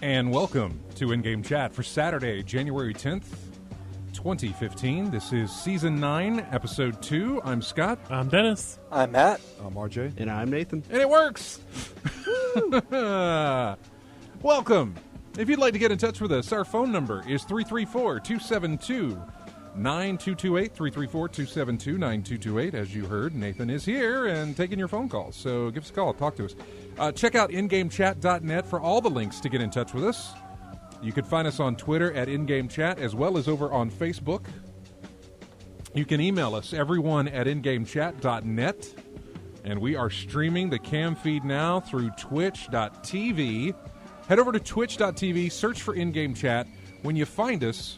And welcome to In-Game Chat for Saturday, January 10th, 2015. This is Season 9, Episode 2. I'm Scott. I'm Dennis. I'm Matt. I'm RJ. And I'm Nathan. And it works! Welcome! If you'd like to get in touch with us, our phone number is 334-272-9228, 334-272-9228. As you heard, Nathan is here and taking your phone calls, so give us a call, talk to us. Check out ingamechat.net for all the links to get in touch with us. You can find us on Twitter at InGameChat, as well as over on Facebook. You can email us, everyone, at ingamechat.net. And we are streaming the cam feed now through twitch.tv. Head over to twitch.tv, search for In-Game Chat. When you find us,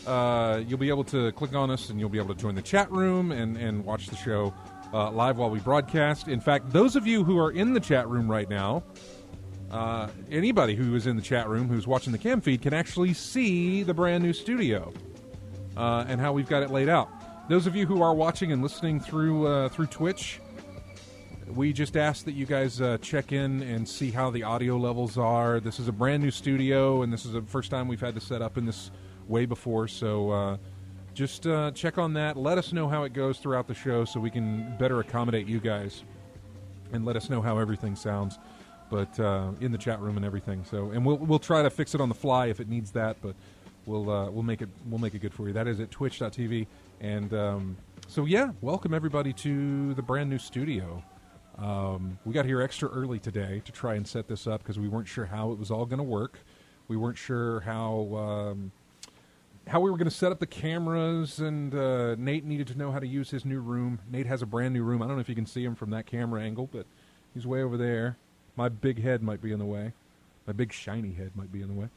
you'll be able to click on us and you'll be able to join the chat room and watch the show live while we broadcast. In fact, those of you who are in the chat room right now, anybody who is in the chat room who's watching the cam feed can actually see the brand new studio and how we've got it laid out. Those of you who are watching and listening through Twitch, we just ask that you guys check in and see how the audio levels are. This is a brand new studio, and this is the first time we've had to set up in this way before, so just check on that. Let us know how it goes throughout the show so we can better accommodate you guys and let us know how everything sounds, but in the chat room and everything. So, and we'll try to fix it on the fly if it needs that, but we'll make it good for you. That is at twitch.tv. And so yeah, welcome everybody to the brand new studio. We got here extra early today to try and set this up because we weren't sure how it was all going to work. We weren't sure how we were going to set up the cameras, and Nate needed to know how to use his new room. Nate has a brand new room. I don't know if you can see him from that camera angle, but he's way over there. My big head might be in the way. My big shiny head might be in the way.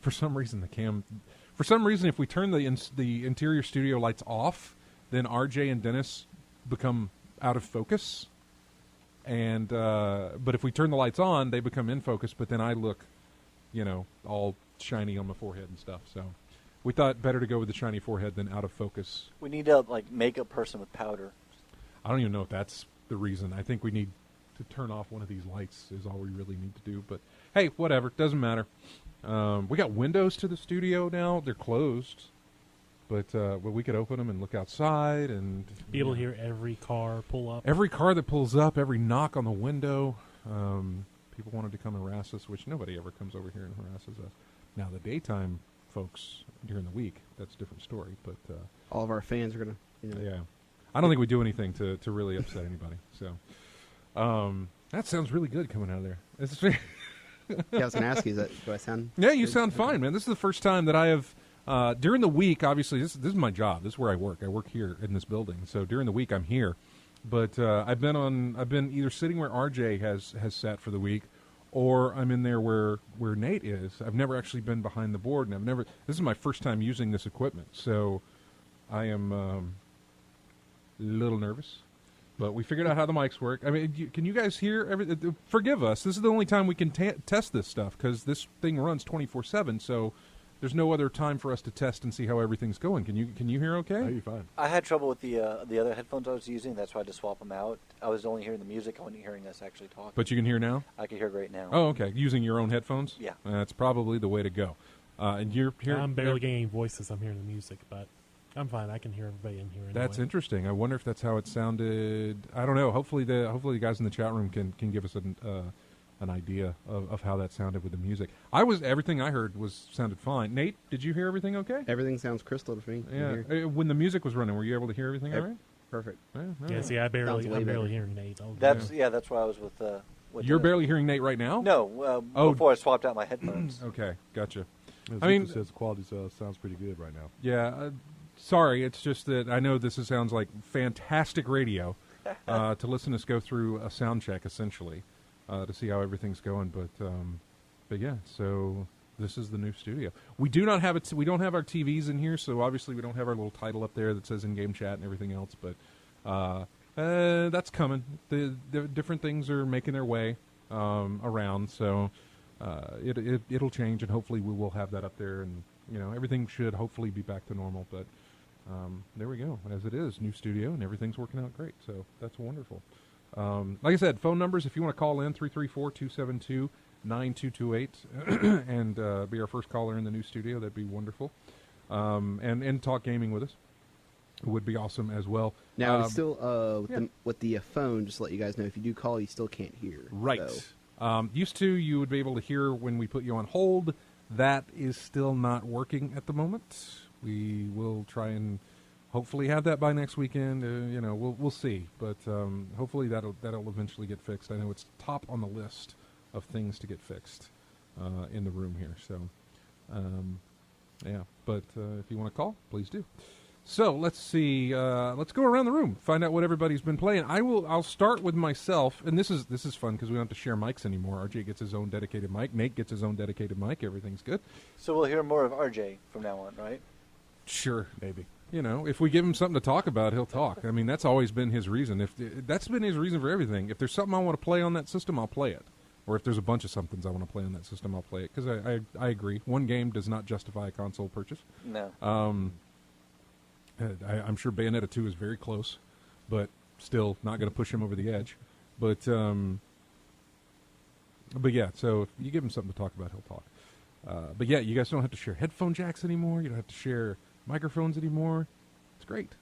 For some reason, if we turn the interior studio lights off, then RJ and Dennis become out of focus, and but if we turn the lights on, they become in focus. But then I look, all shiny on my forehead and stuff. So we thought better to go with the shiny forehead than out of focus. We need a makeup person with powder. I don't even know if that's the reason. I think we need to turn off one of these lights is all we really need to do. But hey, whatever, doesn't matter. We got windows to the studio now. They're closed. But we could open them and look outside and be able to hear every car pull up. Every car that pulls up, every knock on the window. People wanted to come harass us, which nobody ever comes over here and harasses us. Now, the daytime folks during the week, that's a different story. But all of our fans are going to... Yeah. I don't think we do anything to really upset anybody. So that sounds really good coming out of there. Yeah, I was going to ask you, do I sound... Yeah, you sound fine, man. This is the first time that I have... during the week, obviously, this is my job. This is where I work. I work here in this building. So during the week, I'm here. But I've been either sitting where RJ has sat for the week, or I'm in there where Nate is. I've never actually been behind the board, and this is my first time using this equipment. So I am a little nervous. But we figured out how the mics work. I mean, can you guys hear everything? Forgive us. This is the only time we can test this stuff because this thing runs 24/7. So there's no other time for us to test and see how everything's going. Can you hear okay? No, you're fine. I had trouble with the other headphones I was using. That's why I had to swap them out. I was only hearing the music. I wasn't hearing us actually talk. But you can hear now? I can hear great now. Oh, okay. Using your own headphones? Yeah. That's probably the way to go. And you're hearing... I'm barely getting any voices. I'm hearing the music, but I'm fine. I can hear everybody in here anyway. That's interesting. I wonder if that's how it sounded. I don't know. Hopefully the guys in the chat room can give us an idea of how that sounded with the music. Everything I heard sounded fine. Nate, did you hear everything okay? Everything sounds crystal to me. Yeah. When the music was running, were you able to hear everything all right? Perfect. Yeah, see, I'm barely hearing Nate. That's why I was with You're barely hearing Nate right now? No, before I swapped out my headphones. Okay, gotcha. I mean, says the quality sounds pretty good right now. Yeah, sorry, it's just that I know this sounds like fantastic radio to listen to us go through a sound check, essentially, to see how everything's going. But yeah, so this is the new studio. We do not have we don't have our TVs in here, so obviously we don't have our little title up there that says In-Game Chat and everything else. But that's coming. The different things are making their way around, so it'll change, and hopefully we will have that up there, and everything should hopefully be back to normal. But there we go. As it is, new studio, and everything's working out great. So that's wonderful. Like I said, phone numbers, if you want to call in, 334-272-9228. 9228 and be our first caller in the new studio. That'd be wonderful. And talk gaming with us would be awesome as well. Now, it's still with the phone, just to let you guys know, if you do call, you still can't hear. Right. So. Used to, you would be able to hear when we put you on hold. That is still not working at the moment. We will try and hopefully have that by next weekend. We'll see, but hopefully that'll eventually get fixed. I know it's top on the list of things to get fixed in the room here. So, But if you want to call, please do. So let's see. Let's go around the room, find out what everybody's been playing. I'll start with myself, and this is fun because we don't have to share mics anymore. RJ gets his own dedicated mic. Nate gets his own dedicated mic. Everything's good. So we'll hear more of RJ from now on, right? Sure, maybe. If we give him something to talk about, he'll talk. I mean, that's always been his reason. That's been his reason for everything. If there's something I want to play on that system, I'll play it. Or if there's a bunch of somethings I want to play on that system, I'll play it. Because I agree. One game does not justify a console purchase. No. I'm sure Bayonetta 2 is very close, but still not going to push him over the edge. But yeah, so if you give him something to talk about, he'll talk. But yeah, you guys don't have to share headphone jacks anymore. You don't have to share microphones anymore. It's great.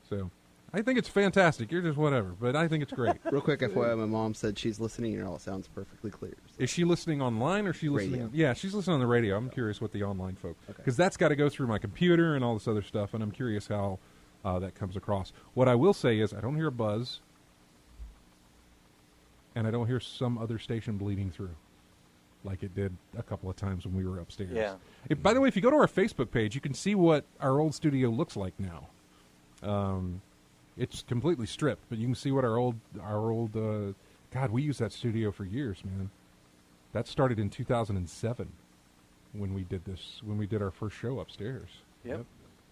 So I think it's fantastic. You're just whatever, but I think it's great. Real quick, FYI, my mom said she's listening and it all sounds perfectly clear. So. Is she listening online or is she listening? Radio. Yeah, she's listening on the radio. I'm curious what the online folk, because that's got to go through my computer and all this other stuff, and I'm curious how that comes across. What I will say is I don't hear a buzz, and I don't hear some other station bleeding through like it did a couple of times when we were upstairs. Yeah. By the way, if you go to our Facebook page, you can see what our old studio looks like now. It's completely stripped, but you can see what our old God, we used that studio for years, man. That started in 2007 when we did this, when we did our first show upstairs. Yep.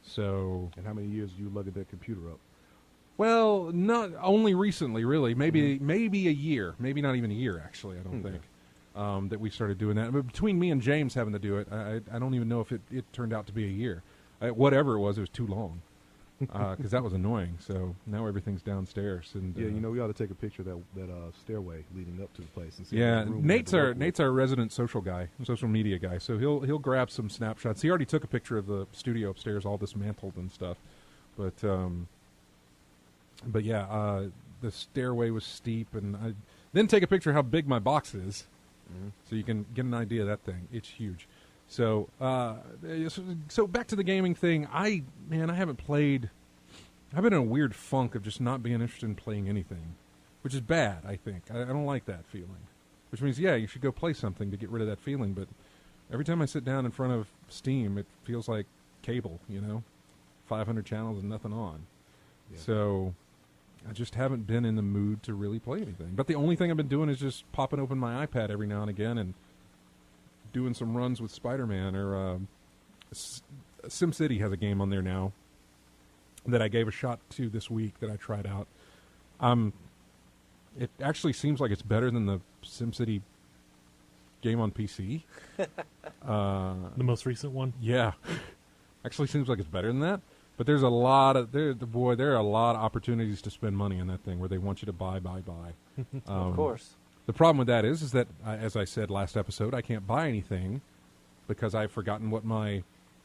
So, And how many years you lugged that computer up? well, not only recently, really. Maybe a year, maybe not even a year. Actually, I don't think that we started doing that. But between me and James having to do it, I don't even know if it turned out to be a year. Whatever it was too long. Because that was annoying. So now everything's downstairs, and Yeah, we ought to take a picture of that stairway leading up to the place. And see yeah, what room we Nate's had to our work with. Nate's our resident social media guy. So he'll grab some snapshots. He already took a picture of the studio upstairs, all dismantled and stuff. But yeah, the stairway was steep, and I then take a picture of how big my box is, so you can get an idea of that thing. It's huge. So, so back to the gaming thing. I haven't played. I've been in a weird funk of just not being interested in playing anything, which is bad. I think I don't like that feeling. Which means, yeah, you should go play something to get rid of that feeling. But every time I sit down in front of Steam, it feels like cable. 500 channels and nothing on. Yeah. So I just haven't been in the mood to really play anything. But the only thing I've been doing is just popping open my iPad every now and again and doing some runs with Spider-Man, or SimCity has a game on there now that I gave a shot to this week that I tried out. It actually seems like it's better than the SimCity game on PC. The most recent one? Yeah. Actually seems like it's better than that. But there's a lot of there are a lot of opportunities to spend money in that thing where they want you to buy. Of course. The problem with that is that, as I said last episode, I can't buy anything because I've forgotten what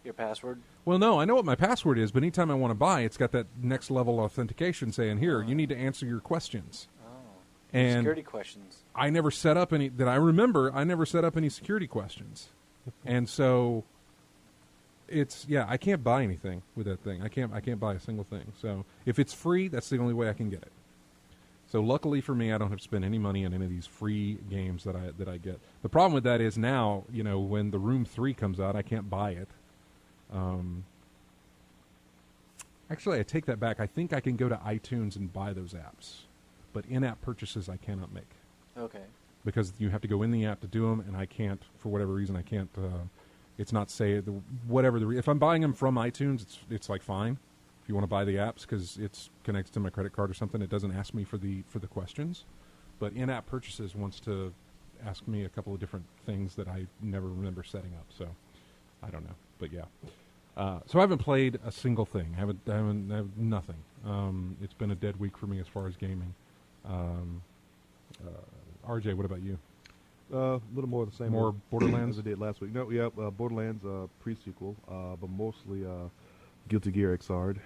Your password? Well, no, I know what my password is, but anytime I want to buy, it's got that next level authentication saying, here, you need to answer your questions. And security questions. I never set up any, that I remember, I never set up any security questions. And so I can't buy anything with that thing. I can't buy a single thing. So if it's free, that's the only way I can get it. So luckily for me, I don't have to spend any money on any of these free games that I get. The problem with that is now, when the Room 3 comes out, I can't buy it. Actually, I take that back. I think I can go to iTunes and buy those apps, but in-app purchases I cannot make. Okay. Because you have to go in the app to do them, and I can't, for whatever reason, I can't. It's not if I'm buying them from iTunes, it's like fine. If you want to buy the apps because it's connected to my credit card or something, it doesn't ask me for the questions. But in-app purchases wants to ask me a couple of different things that I never remember setting up. So I don't know, but yeah. So I haven't played a single thing. I have nothing. It's been a dead week for me as far as gaming. RJ, what about you? A little more of the same. More old Borderlands? as I did last week. No, yeah, Borderlands pre-sequel, but mostly Guilty Gear Xrd.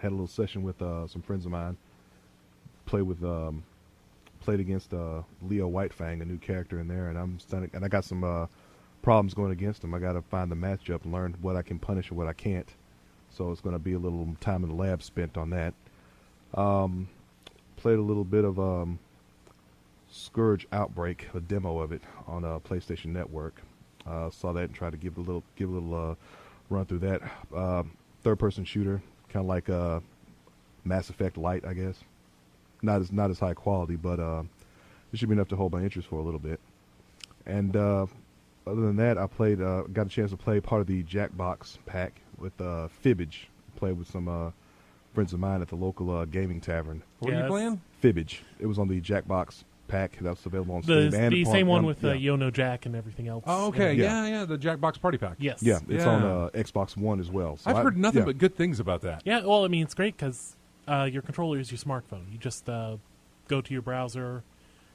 Had a little session with some friends of mine. Played against Leo Whitefang, a new character in there, and I got some problems going against him. I got to find the matchup and learn what I can punish and what I can't. So it's going to be a little time in the lab spent on that. Played a little bit of Scourge Outbreak, a demo of it on PlayStation Network. Saw that and tried to give a little run through that. Third-person shooter, kind of like Mass Effect Light, I guess. Not as high quality, but it should be enough to hold my interest for a little bit. And other than that, I got a chance to play part of the Jackbox pack with Fibbage. Played with some friends of mine at the local gaming tavern. What are you playing? Fibbage. It was on the Jackbox pack that's available on Steam. The same one with Yono Jack and everything else. Oh, okay. Yeah. Yeah, the Jackbox Party Pack. Yes. Yeah, it's on Xbox One as well. So I've heard nothing but good things about that. Yeah, well, I mean, it's great because your controller is your smartphone. You just go to your browser.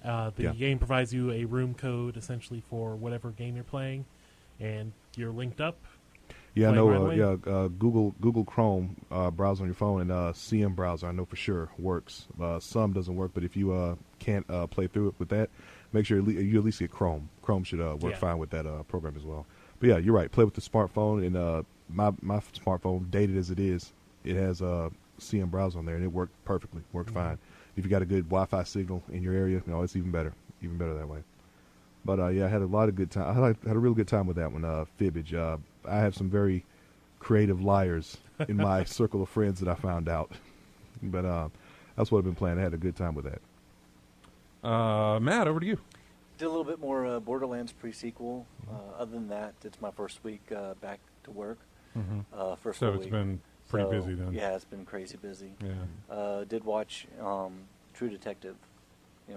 The game provides you a room code, essentially, for whatever game you're playing, and you're linked up. Yeah, I know. Right away. Google Chrome browser on your phone and CM browser, I know for sure works. Some doesn't work, but if you can't play through it with that, make sure you at least get Chrome. Chrome should work fine with that program as well. But yeah, you're right. Play with the smartphone, and my smartphone, dated as it is, it has CM browser on there, and it worked perfectly. Worked fine. If you got a good Wi-Fi signal in your area, it's even better. Even better that way. But I had a lot of good time. I had a real good time with that one. Fibbage. I have some very creative liars in my circle of friends that I found out. But that's what I've been playing. I had a good time with that. Matt, over to you. Did a little bit more Borderlands pre-sequel. Other than that, it's my first week back to work. First So full it's week. been pretty busy then. Yeah, it's been crazy busy. Yeah. Did watch True Detective.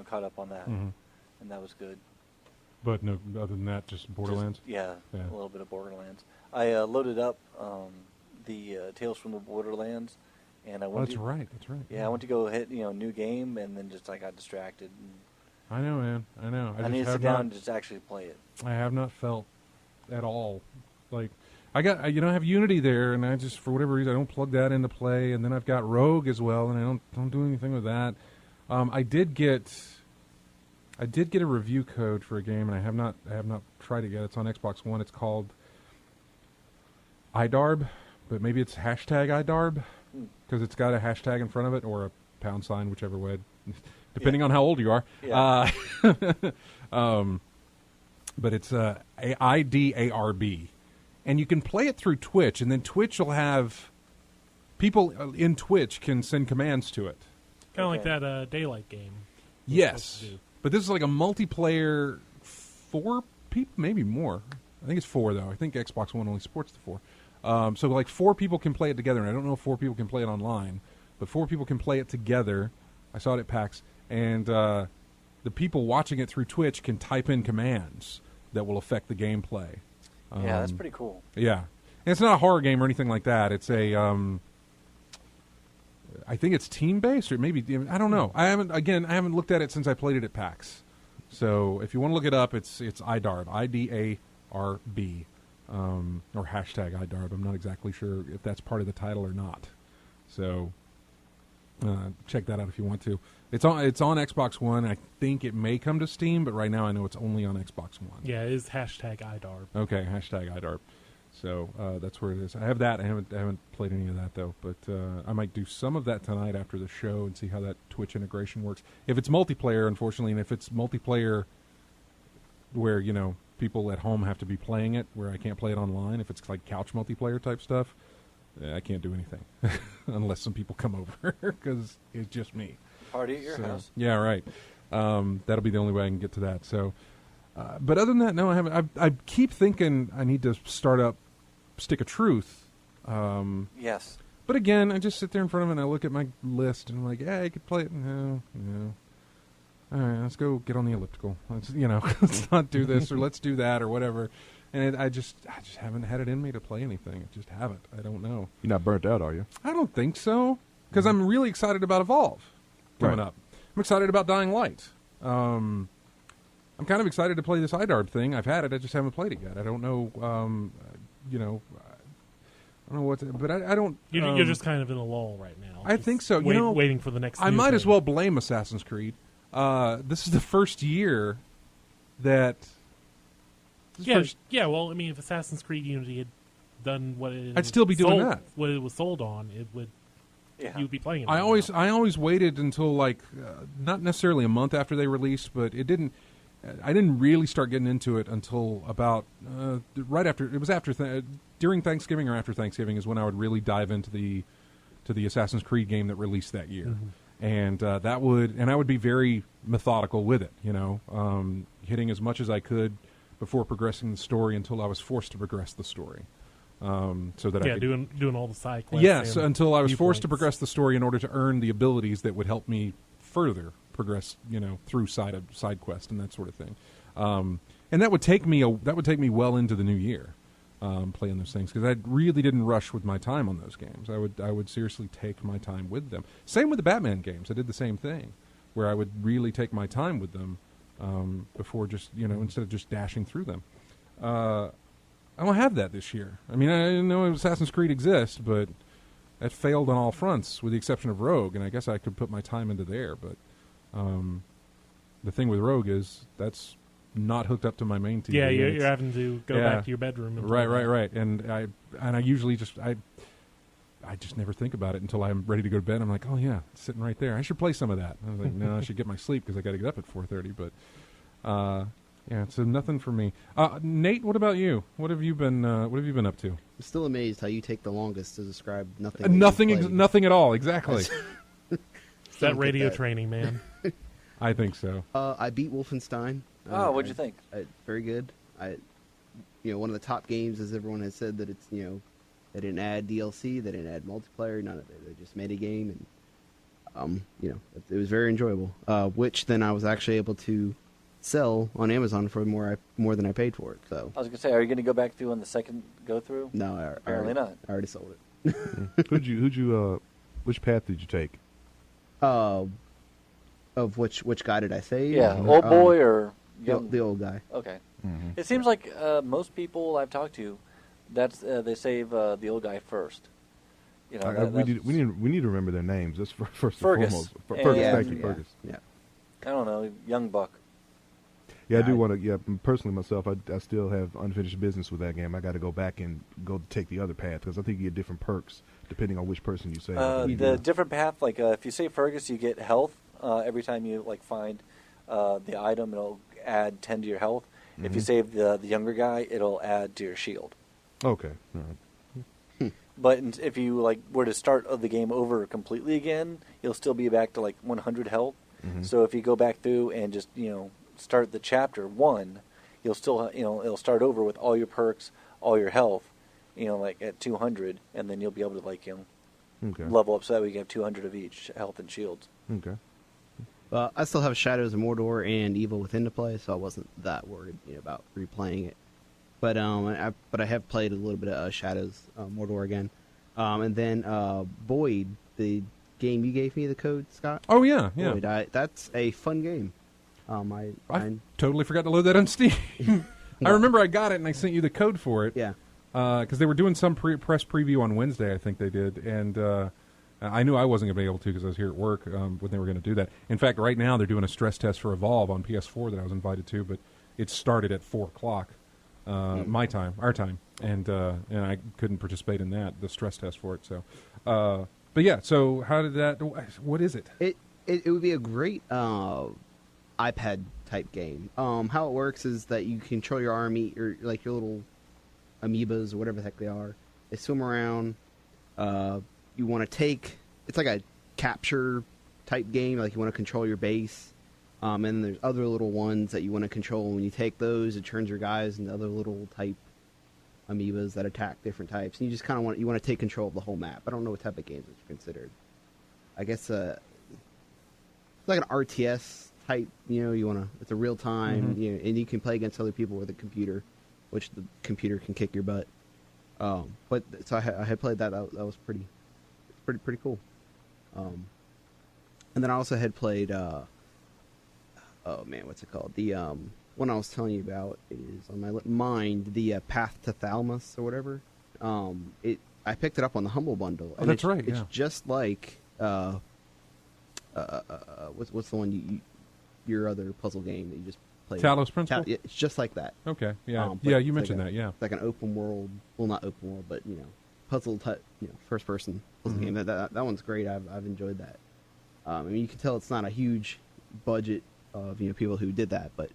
Caught up on that, and that was good. But no, other than that, just Borderlands? Yeah, Yeah. a little bit of Borderlands. I loaded up the Tales from the Borderlands, and I went That's right. Yeah, I went to go hit new game, and then just I got distracted. And I know, man. I know. I need to sit down and just actually play it. I have not felt at all like I have Unity there, and I just for whatever reason I don't plug that into play, and then I've got Rogue as well, and I don't do anything with that. I did get a review code for a game, and I have not tried it yet. It's on Xbox One. It's called iDarb, but maybe it's #iDarb because it's got a hashtag in front of it or a pound sign, whichever way, depending on how old you are. Yeah. But it's IDARB, and you can play it through Twitch, and then Twitch will have people in Twitch can send commands to it. Kind of like that Daylight game. Yes, but this is like a multiplayer 4 people, maybe more. I think it's 4 though. I think Xbox One only supports the 4. So like 4 people can play it together, and I don't know if 4 people can play it online, but 4 people can play it together. I saw it at PAX, and the people watching it through Twitch can type in commands that will affect the gameplay. Yeah, that's pretty cool. Yeah, and it's not a horror game or anything like that. It's a I think it's team-based, or maybe I don't know. I haven't looked at it since I played it at PAX. So if you want to look it up, it's iDarb, IDARB, or #iDarb. I'm not exactly sure if that's part of the title or not. So check that out if you want to. It's on Xbox One. I think it may come to Steam, but right now I know it's only on Xbox One. Yeah, it is #iDarb. Okay, #iDarb. So that's where it is. I have that. I haven't played any of that though, but I might do some of that tonight after the show and see how that Twitch integration works. If it's multiplayer, unfortunately, and if it's multiplayer where people at home have to be playing it, where I can't play it online, if it's like couch multiplayer type stuff, I can't do anything unless some people come over because it's just me. Party at your house. Yeah, right. That'll be the only way I can get to that. So. But other than that, no, I haven't. I keep thinking I need to start up Stick of Truth. Yes. But again, I just sit there in front of it and I look at my list and I'm like, yeah, I could play it. No. All right, let's go get on the elliptical. Let's not do this or let's do that or whatever. And I just haven't had it in me to play anything. I just haven't. I don't know. You're not burnt out, are you? I don't think so, because I'm really excited about Evolve coming up. I'm excited about Dying Light. I'm kind of excited to play this IDARB thing. I've had it. I just haven't played it yet. I don't know. I don't know what, but I don't. You're just kind of in a lull right now. I think so. Waiting for the next. I new might thing. as well blame Assassin's Creed. This is the first year that. Yeah. Well, I mean, if Assassin's Creed Unity had done what it, I'd still be doing that. What it was sold on, it would. Yeah. You'd be playing it. I right now. always waited until not necessarily a month after they released, but it didn't. I didn't really start getting into it until about right after. It was after during Thanksgiving or after Thanksgiving is when I would really dive into the Assassin's Creed game that released that year, and I would be very methodical with it. Hitting as much as I could before progressing the story until I was forced to progress the story. So that I could, doing all the side quests. yes, and until I was forced to viewpoints. progress the story in order to earn the abilities that would help me further progress, through side quest and that sort of thing. And that would take me well into the new year, playing those things, because I really didn't rush with my time on those games. I would seriously take my time with them. Same with the Batman games. I did the same thing, where I would really take my time with them before just instead of just dashing through them. I don't have that this year. I mean, I know Assassin's Creed exists, but that failed on all fronts, with the exception of Rogue, and I guess I could put my time into there. But the thing with Rogue is that's not hooked up to my main TV. Yeah, you're having to go Yeah. back to your bedroom. And Right. And I usually I just never think about it until I'm ready to go to bed. I'm like, oh yeah, it's sitting right there. I should play some of that. I was like, no, I should get my sleep because I got to get up at 4:30. But yeah, so nothing for me. Nate, what about you? What have you been up to? I'm still amazed how you take the longest to describe nothing. Nothing at all. Exactly. It's that radio training, man. I think so. I beat Wolfenstein. What'd you think? Very good. One of the top games, as everyone has said, that it's they didn't add DLC, they didn't add multiplayer, none of it. They just made a game, and it was very enjoyable. Which then I was actually able to sell on Amazon for more than I paid for it. So I was gonna say, are you gonna go back through on the second go through? no, Apparently not. I already sold it. Which path did you take? Of which guy did I save? Yeah, old boy or young? the old guy. Okay. Mm-hmm. It seems like most people I've talked to, that's they save the old guy first. We need to remember their names. That's first Fergus. and foremost. Fergus, Yeah. thank you, Fergus. Yeah. I don't know, young buck. Yeah, I do want to. Yeah, personally myself, I still have unfinished business with that game. I got to go back and go take the other path because I think you get different perks depending on which person you save. The different path, like if you save Fergus, you get health every time you find the item. It'll add 10 to your health. Mm-hmm. If you save the younger guy, it'll add to your shield. Okay, all right. But if you were to start the game over completely again, you'll still be back to 100 health. Mm-hmm. So if you go back through and just start the chapter 1, you'll still it'll start over with all your perks, all your health, at 200, and then you'll be able to Okay. level up so that we can have 200 of each health and shields. Okay. I still have Shadows of Mordor and Evil Within to play, so I wasn't that worried about replaying it. But I have played a little bit of Shadows of Mordor again, and then Boyd, the game you gave me the code, Scott. Oh yeah. Boyd, that's a fun game. I totally forgot to load that on Steam. I remember I got it and I sent you the code for it. Yeah. Because they were doing some press preview on Wednesday, I think they did, and I knew I wasn't going to be able to because I was here at work when they were going to do that. In fact, right now they're doing a stress test for Evolve on PS4 that I was invited to, but it started at 4:00 my time, our time, and I couldn't participate in that, the stress test for it. So, but yeah. So how did that? What is it? It would be a great iPad type game. How it works is that you control your army, or your little amoebas or whatever the heck they are. They swim around. You want to take. It's like a capture type game. Like you want to control your base. And then there's other little ones that you want to control. When you take those, it turns your guys into other little type amoebas that attack different types. And you just kind of want to take control of the whole map. I don't know what type of games it's considered. I guess it's like an RTS type. You want to. It's a real time. Mm-hmm. And you can play against other people with a computer, which the computer can kick your butt. But so I had played that. That was pretty cool. And then I also had played. Oh man, what's it called? The one I was telling you about is on my mind, the Path to Thalamus or whatever. I picked it up on the Humble Bundle. Oh, that's right. It's just like what's the one your other puzzle game that you just played? Talos Principle? It's just like that. Okay, yeah. But Yeah, you it's mentioned like that, yeah. It's like an open world, well, not open world, but, puzzle type, first person puzzle game. That one's great. I've enjoyed that. I mean, you can tell it's not a huge budget of, people who did that, but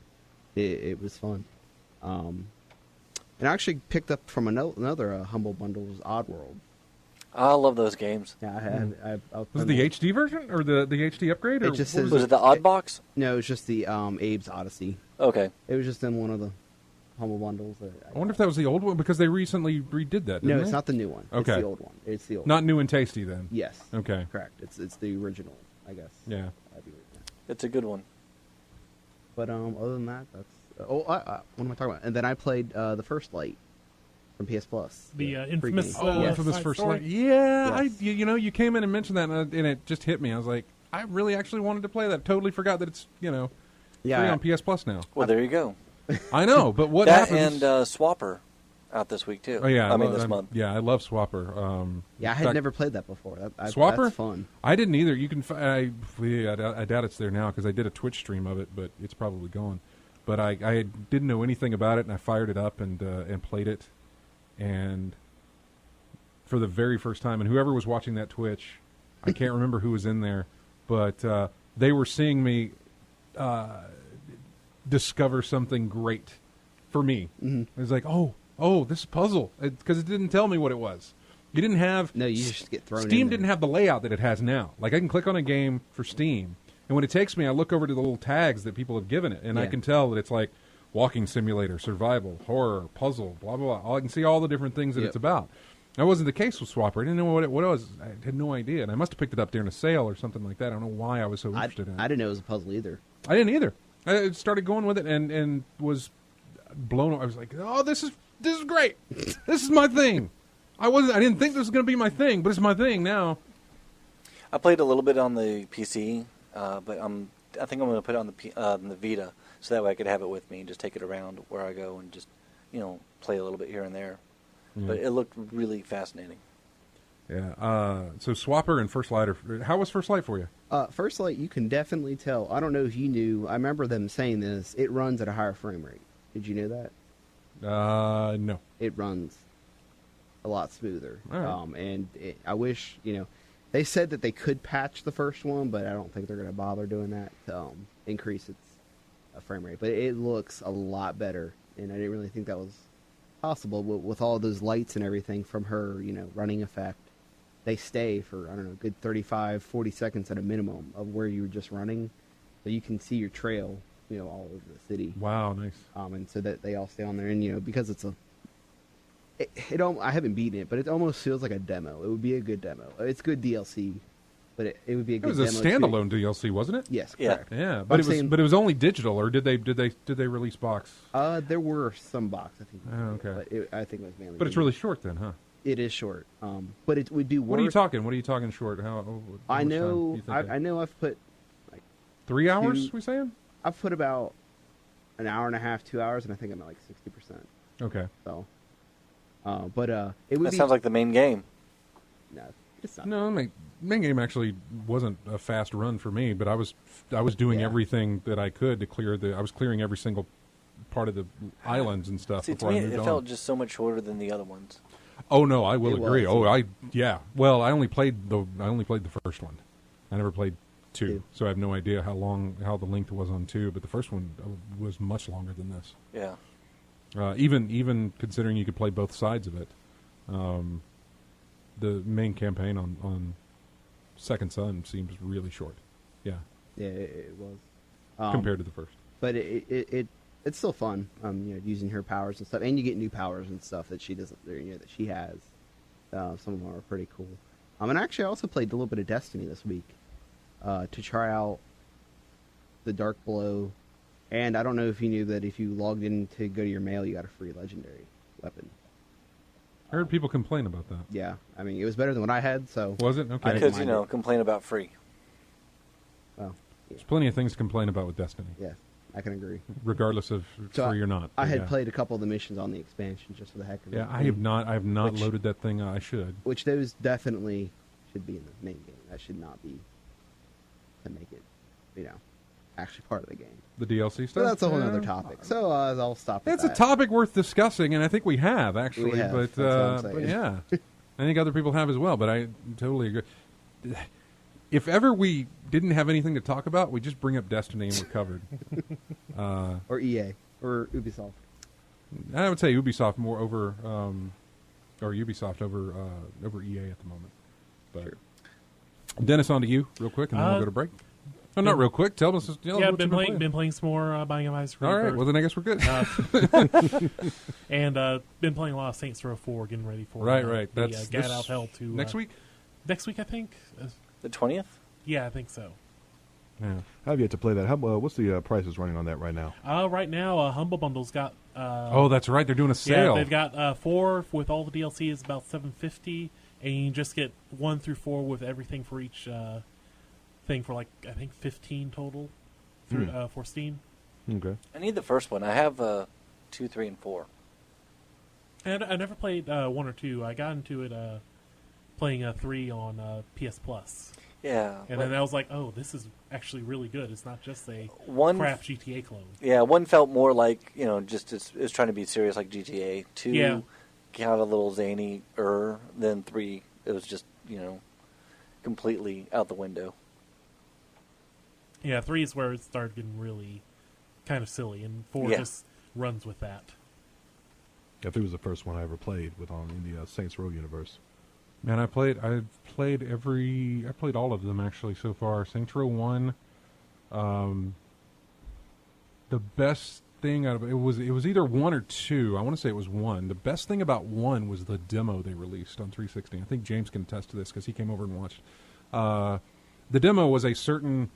it was fun. And I actually picked up from another Humble Bundle, was Oddworld. I love those games. Yeah, Was it the HD version or the HD upgrade? Or It just what says- Was it the Odd Box? No, it's just the Abe's Odyssey. Okay. It was just in one of the Humble Bundles. I wonder if that was the old one because they recently redid that. Didn't No, they? it's not the new one. Okay. It's the old one. It's the old Not one. new and tasty then. Yes. Okay. Correct. It's the original, I guess. Yeah. It's a good one. But other than that, that's what am I talking about? And then I played the First Light from PS Plus. The free infamous, game. Oh, Yes. Infamous Side First story. Light. Yeah, Yes. you came in and mentioned that, and it just hit me. I was like, I really actually wanted to play that. Totally forgot that it's free on PS Plus now. Well, there you go. I know, but what That happens? and Swapper out this week too. oh yeah, I mean this month. Yeah, I love Swapper. Yeah, I in had fact, never played that before. Swapper? That's fun. I didn't either. You can. I doubt it's there now because I did a Twitch stream of it, but it's probably gone. But I didn't know anything about it, and I fired it up and played it, and for the very first time, and whoever was watching that Twitch, I can't remember who was in there, but they were seeing me discover something great for me. Mm-hmm. It was like, oh, this is a puzzle, because it didn't tell me what it was. You didn't have No, you just get thrown in Steam there. didn't have the layout that it has now. Like I can click on a game for Steam, and when it takes me, I look over to the little tags that people have given it, and I Yeah. can tell that it's like walking simulator, survival, horror, puzzle, blah blah blah. I can see all the different things that Yep. it's about. That wasn't the case with Swapper. I didn't know what it was. I had no idea, and I must have picked it up during a sale or something like that. I don't know why I was so I interested in it. didn't know it was a puzzle either. I didn't either. I started going with it and was blown away. I was like, "Oh, this is great. This is my thing." I didn't think this was going to be my thing, but it's my thing now. I played a little bit on the PC, but I think I'm going to put it on the Vita, so that way I could have it with me and just take it around where I go and just play a little bit here and there. Yeah. But it looked really fascinating. Yeah. So Swapper and First Light how was First Light for you? First Light, you can definitely tell. I don't know if you knew. I remember them saying this. It runs at a higher frame rate. Did you know that? No. It runs a lot smoother. All right. And I wish, they said that they could patch the first one, but I don't think they're going to bother doing that to increase its frame rate. But it looks a lot better, and I didn't really think that was possible with all those lights and everything from her, running effect. They stay for, I don't know, a good 35, 40 seconds at a minimum of where you were just running, so you can see your trail, all over the city. Wow, nice. And so that they all stay on there, and because it's I haven't beaten it, but it almost feels like a demo. It would be a good demo. It's good DLC, but it would be a It good was demo a experience. standalone DLC, wasn't it? Yes, Yeah. correct. Yeah, I'm but saying- it was only digital, or did they release box? There were some box, I think. Oh, okay. But I think it was mainly. But it's digital. really short then, huh? It is short. But it would be worth. What are you talking? What are you talking short? How much I time know. do you think I know. I've put 3 hours. two- We saying? I've put about an hour and a half, 2 hours, and I think I'm at like 60%. Okay. So, but it would That be. sounds like the main game. No, it's not. No, main game actually wasn't a fast run for me, but I was doing Yeah. everything that I could to clear I was clearing every single part of the islands and stuff See, to before me, I moved it on. felt just so much shorter than the other ones. Oh no, I will It agree. was. Yeah. Well, I only played the first one. I never played 2, Two. so I have no idea how the length was on 2. But the first one was much longer than this. Yeah. Even considering you could play both sides of it, the main campaign on Second Son seems really short. Yeah, Yeah, it was. compared to the first. But it's still fun. Using her powers and stuff, and you get new powers and stuff that she doesn't. That she has. Some of them are pretty cool. And actually, I also played a little bit of Destiny this week to try out the Dark Blow. And I don't know if you knew that if you logged in to go to your mail, you got a free legendary weapon. I heard people complain about that. Yeah, I mean it was better than what I had. So Was it? Okay. I didn't Because, mind it. complain about free. well, There's plenty of things to complain about with Destiny. yeah. I can agree. regardless of So free or not. I had Yeah. played a couple of the missions on the expansion just for the heck of it. Yeah, I have not. I have not Which- loaded that thing. I should. Which those definitely should be in the main game. That should not be to make it, actually part of the game. The DLC So stuff. that's a whole Yeah. other topic. So I'll stop. With It's a that. topic worth discussing, and I think we have actually. We have, But, that's what I'm but saying. yeah, I think other people have as well. But I totally agree. If ever we didn't have anything to talk about, we just bring up Destiny and we're covered. Or EA or Ubisoft. I would say Ubisoft more over, or Ubisoft over EA at the moment. But Sure. Dennis, on to you real quick, and then we'll go to break. Oh, not real quick. Tell us. Yeah, what I've you've been playing some more Binding of Isaac. All right. Well, then I guess we're good. And been playing a lot of Saints Row 4, getting ready for right. the That's Get this Out of Hell 2. next week. Next week, I think. The 20th? Yeah, I think so. Yeah. I've yet to play that. What's the prices running on that right now? Right now, Humble Bundle's got. Oh, that's right. They're doing a Yeah, sale. they've got 4 with all the DLC is about $750, and you can just get 1 through 4 with everything for each thing for like I think 15 total through for Steam. Okay. I need the first one. I have 2, 3, and 4. And I never played 1 or 2. I got into it playing 3 on PS Plus, Yeah. and then I was like, oh, this is actually really good. It's not just a One crap GTA clone. Yeah, one felt more like, just it's trying to be serious like GTA. 2 Yeah. got a little zany-er. Then 3, it was just, completely out the window. Yeah, 3 is where it started getting really kind of silly, and 4 Yeah. just runs with that. I think it was the first one I ever played in the Saints Row universe. Man, I've played all of them actually so far. Saints Row 1, the best thing out of it was either 1 or 2. I want to say it was 1. The best thing about 1 was the demo they released on 360. I think James can attest to this because he came over and watched. The demo was a certain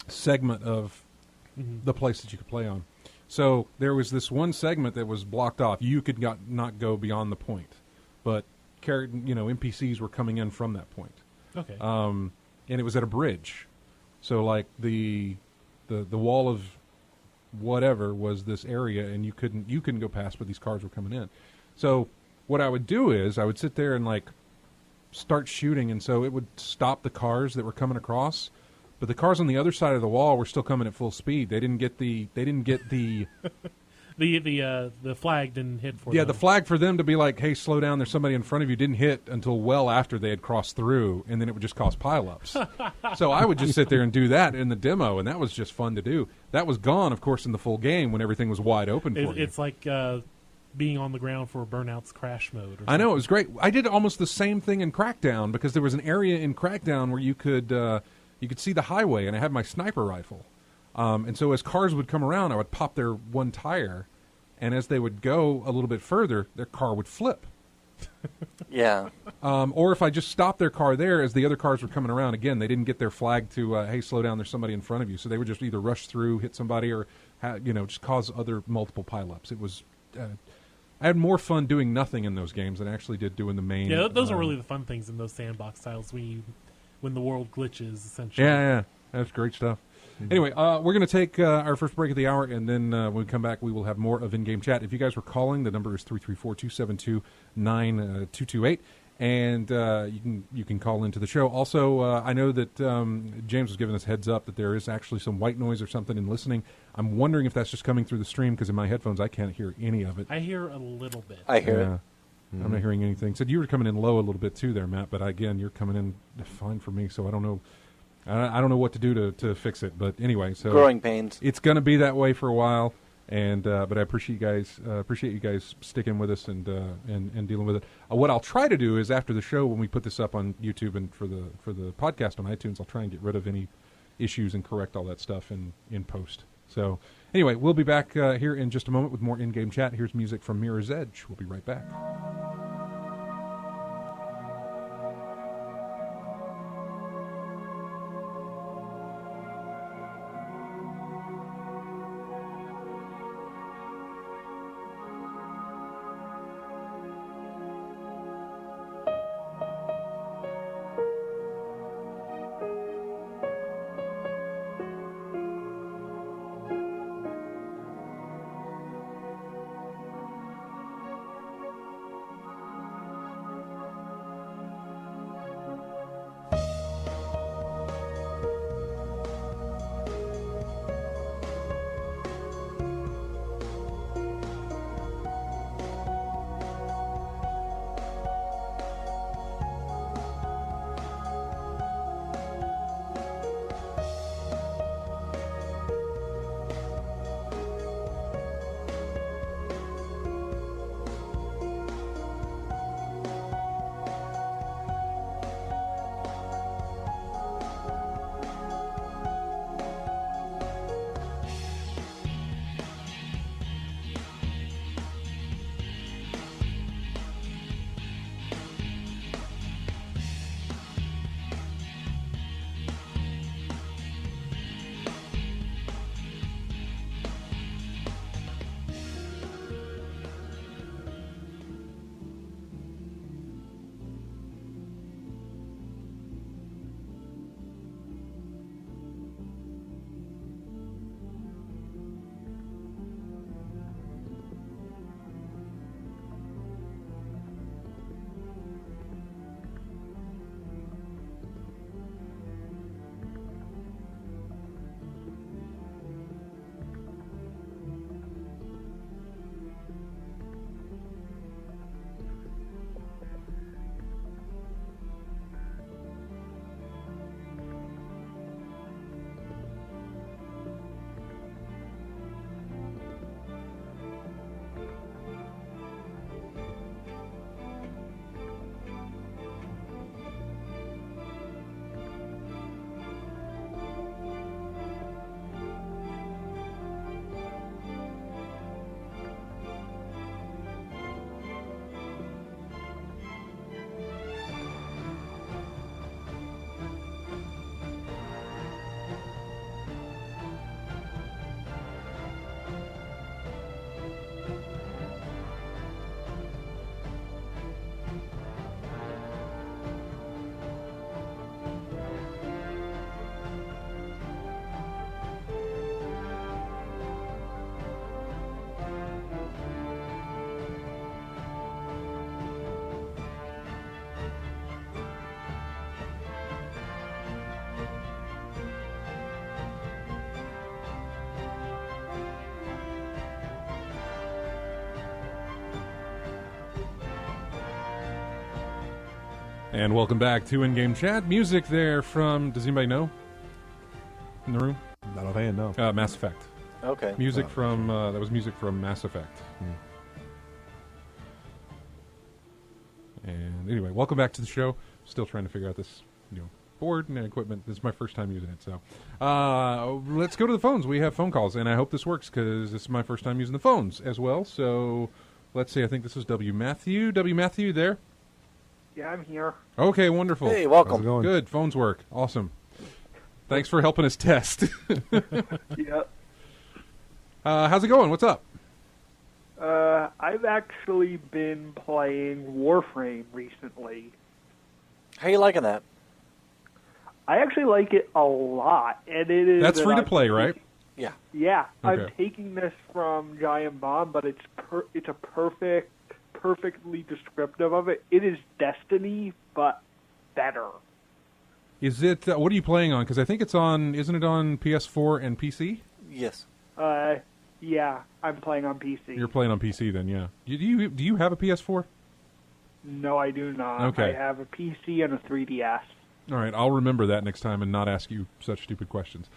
segment of the place that you could play on. So there was this one segment that was blocked off. You could not go beyond the point, but NPCs were coming in from that point. Okay. And it was at a bridge. So like the wall of whatever was this area, and you couldn't go past, but these cars were coming in. So what I would do is I would sit there and like start shooting, and so it would stop the cars that were coming across. But the cars on the other side of the wall were still coming at full speed. They didn't get the the flag didn't hit for yeah, them. the flag for them to be like, hey, slow down, there's somebody in front of you, didn't hit until well after they had crossed through, and then it would just cause pileups. So I would just sit there and do that in the demo, and that was just fun to do. That was gone, of course, in the full game when everything was wide open for you. It's like being on the ground for Burnout's crash mode. Or I know, it was great. I did almost the same thing in Crackdown, because there was an area in Crackdown where you could see the highway, and I had my sniper rifle. And so as cars would come around, I would pop their one tire, and as they would go a little bit further, their car would flip. Yeah. Or if I just stopped their car there, as the other cars were coming around, again, they didn't get their flag to, hey, slow down, there's somebody in front of you. So they would just either rush through, hit somebody, or just cause other multiple pileups. It was... I had more fun doing nothing in those games than I actually did doing the main... Yeah, those are really the fun things in those sandbox titles when the world glitches, essentially. Yeah, that's great stuff. Anyway, we're going to take our first break of the hour, and then when we come back, we will have more of in-game chat. If you guys were calling, the number is 334-272-9228, and you can call into the show. Also, I know that James was giving us heads up that there is actually some white noise or something in listening. I'm wondering if that's just coming through the stream, because in my headphones I can't hear any of it. I hear a little bit. I hear it. I'm not hearing anything. Said you were coming in low a little bit too there, Matt, but again, you're coming in fine for me, so I don't know. I don't know what to do to fix it, but anyway, so Growing pains. it's going to be that way for a while, and but I appreciate you guys sticking with us and dealing with it. What I'll try to do is after the show, when we put this up on YouTube and for the podcast on iTunes, I'll try and get rid of any issues and correct all that stuff in post. So anyway, we'll be back here in just a moment with more in-game chat. Here's music from Mirror's Edge. We'll be right back. And welcome back to In-Game Chat. Music there from, does anybody know in the room? Not offhand, no. Mass Effect. Okay. Music from, that was music from Mass Effect. And anyway, welcome back to the show. Still trying to figure out this, board and equipment. This is my first time using it, so let's go to the phones. We have phone calls, and I hope this works because this is my first time using the phones as well. So let's see. I think this is W. Matthew. W. Matthew, you there? Yeah, I'm here. Okay, wonderful. Hey, How's welcome. it going? Good. Phones work. Awesome. Thanks for helping us test. Yeah. How's it going? What's up? I've actually been playing Warframe recently. How you liking that? I actually like it a lot, and it is. That's free to play, right? Yeah. Yeah, I'm Okay. taking this from Giant Bomb, but it's a perfectly descriptive of it. It is Destiny, but better. Is it? What are you playing on? Because I think it's on. Isn't it on PS4 and PC? Yes. Yeah, I'm playing on PC. You're playing on PC then, yeah. Do you have a PS4? No, I do not. Okay. I have a PC and a 3DS. All right, I'll remember that next time and not ask you such stupid questions,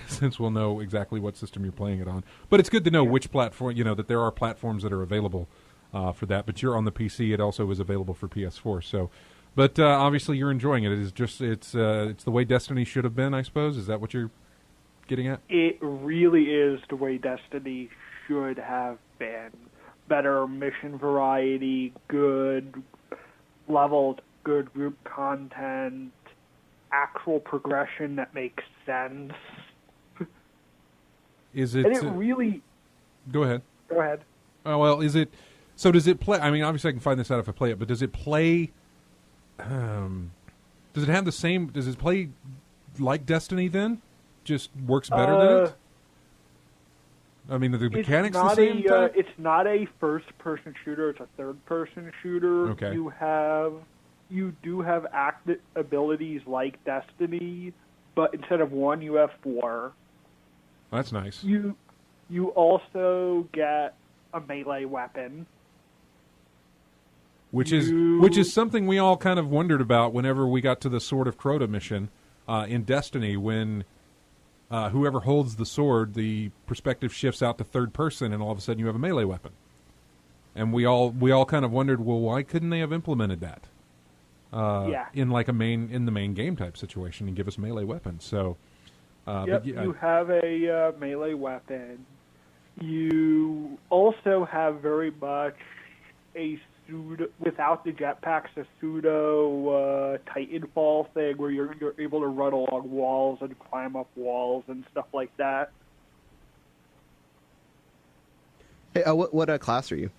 since we'll know exactly what system you're playing it on. But it's good to know which platform. That there are platforms that are available for that. But you're on the PC. It also is available for PS4. So, but obviously you're enjoying it. It is just it's the way Destiny should have been, I suppose. Is that what you're getting at? It really is the way Destiny should have been. Better mission variety, good levels, good group content, actual progression that makes sense. Is it? And it really... Go ahead. Go ahead. Oh, well, is it? So does it play? I mean, obviously I can find this out if I play it, but does it play? Does it have the same? Does it play like Destiny then? Just works better than it? I mean, the mechanics the same type? It's not a first-person shooter. It's a third-person shooter. Okay. You do have active abilities like Destiny, but instead of 1, you have 4. That's nice. You also get a melee weapon. Which is something we all kind of wondered about whenever we got to the Sword of Crota mission in Destiny, when whoever holds the sword, the perspective shifts out to third person, and all of a sudden you have a melee weapon. And we all kind of wondered, well, why couldn't they have implemented that in the main game type situation and give us melee weapons? So, You have a melee weapon. You also have very much a pseudo, without the jetpacks, a pseudo Titanfall thing where you're able to run along walls and climb up walls and stuff like that. Hey, what class are you?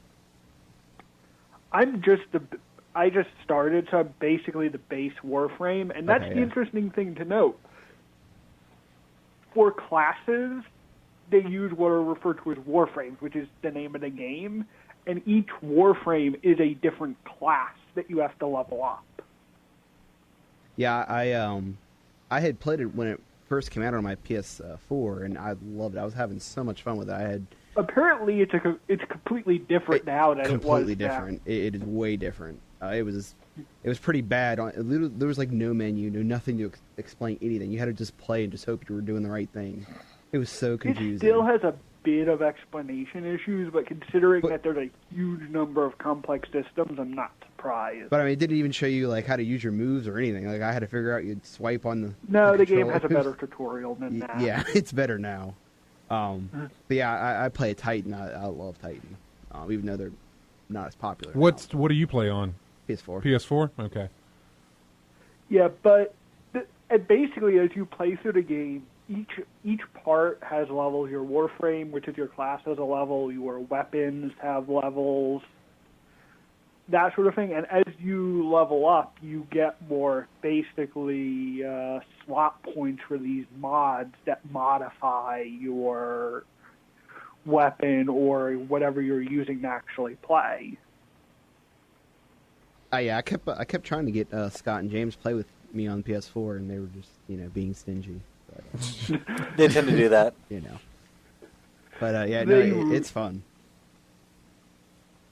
I just started, so I'm basically the base Warframe, and that's the interesting thing to note. For classes, they use what are referred to as Warframes, which is the name of the game, and each Warframe is a different class that you have to level up. Yeah, I had played it when it first came out on my PS4, and I loved it. I was having so much fun with it. Apparently, it's completely different now than it was completely different. It is way different. It was pretty bad. There was like no menu, nothing to explain anything. You had to just play and just hope you were doing the right thing. It was so confusing. It still has a bit of explanation issues, but considering that there's a huge number of complex systems, I'm not surprised. But I mean, it didn't even show you like how to use your moves or anything. Like I had to figure out you'd swipe on the. No, the game has a better tutorial than that. Yeah, it's better now. But yeah, I play a Titan. I love Titan, even though they're not as popular. What do you play on? PS4. PS4? Okay. Yeah, but and basically, as you play through the game, each part has levels. Your Warframe, which is your class, has a level. Your weapons have levels. That sort of thing. And as you level up, you get more basically slot points for these mods that modify your weapon or whatever you're using to actually play. Yeah, I kept trying to get Scott and James play with me on PS4, and they were just being stingy. But, They tend to do that. But yeah, no, it's fun.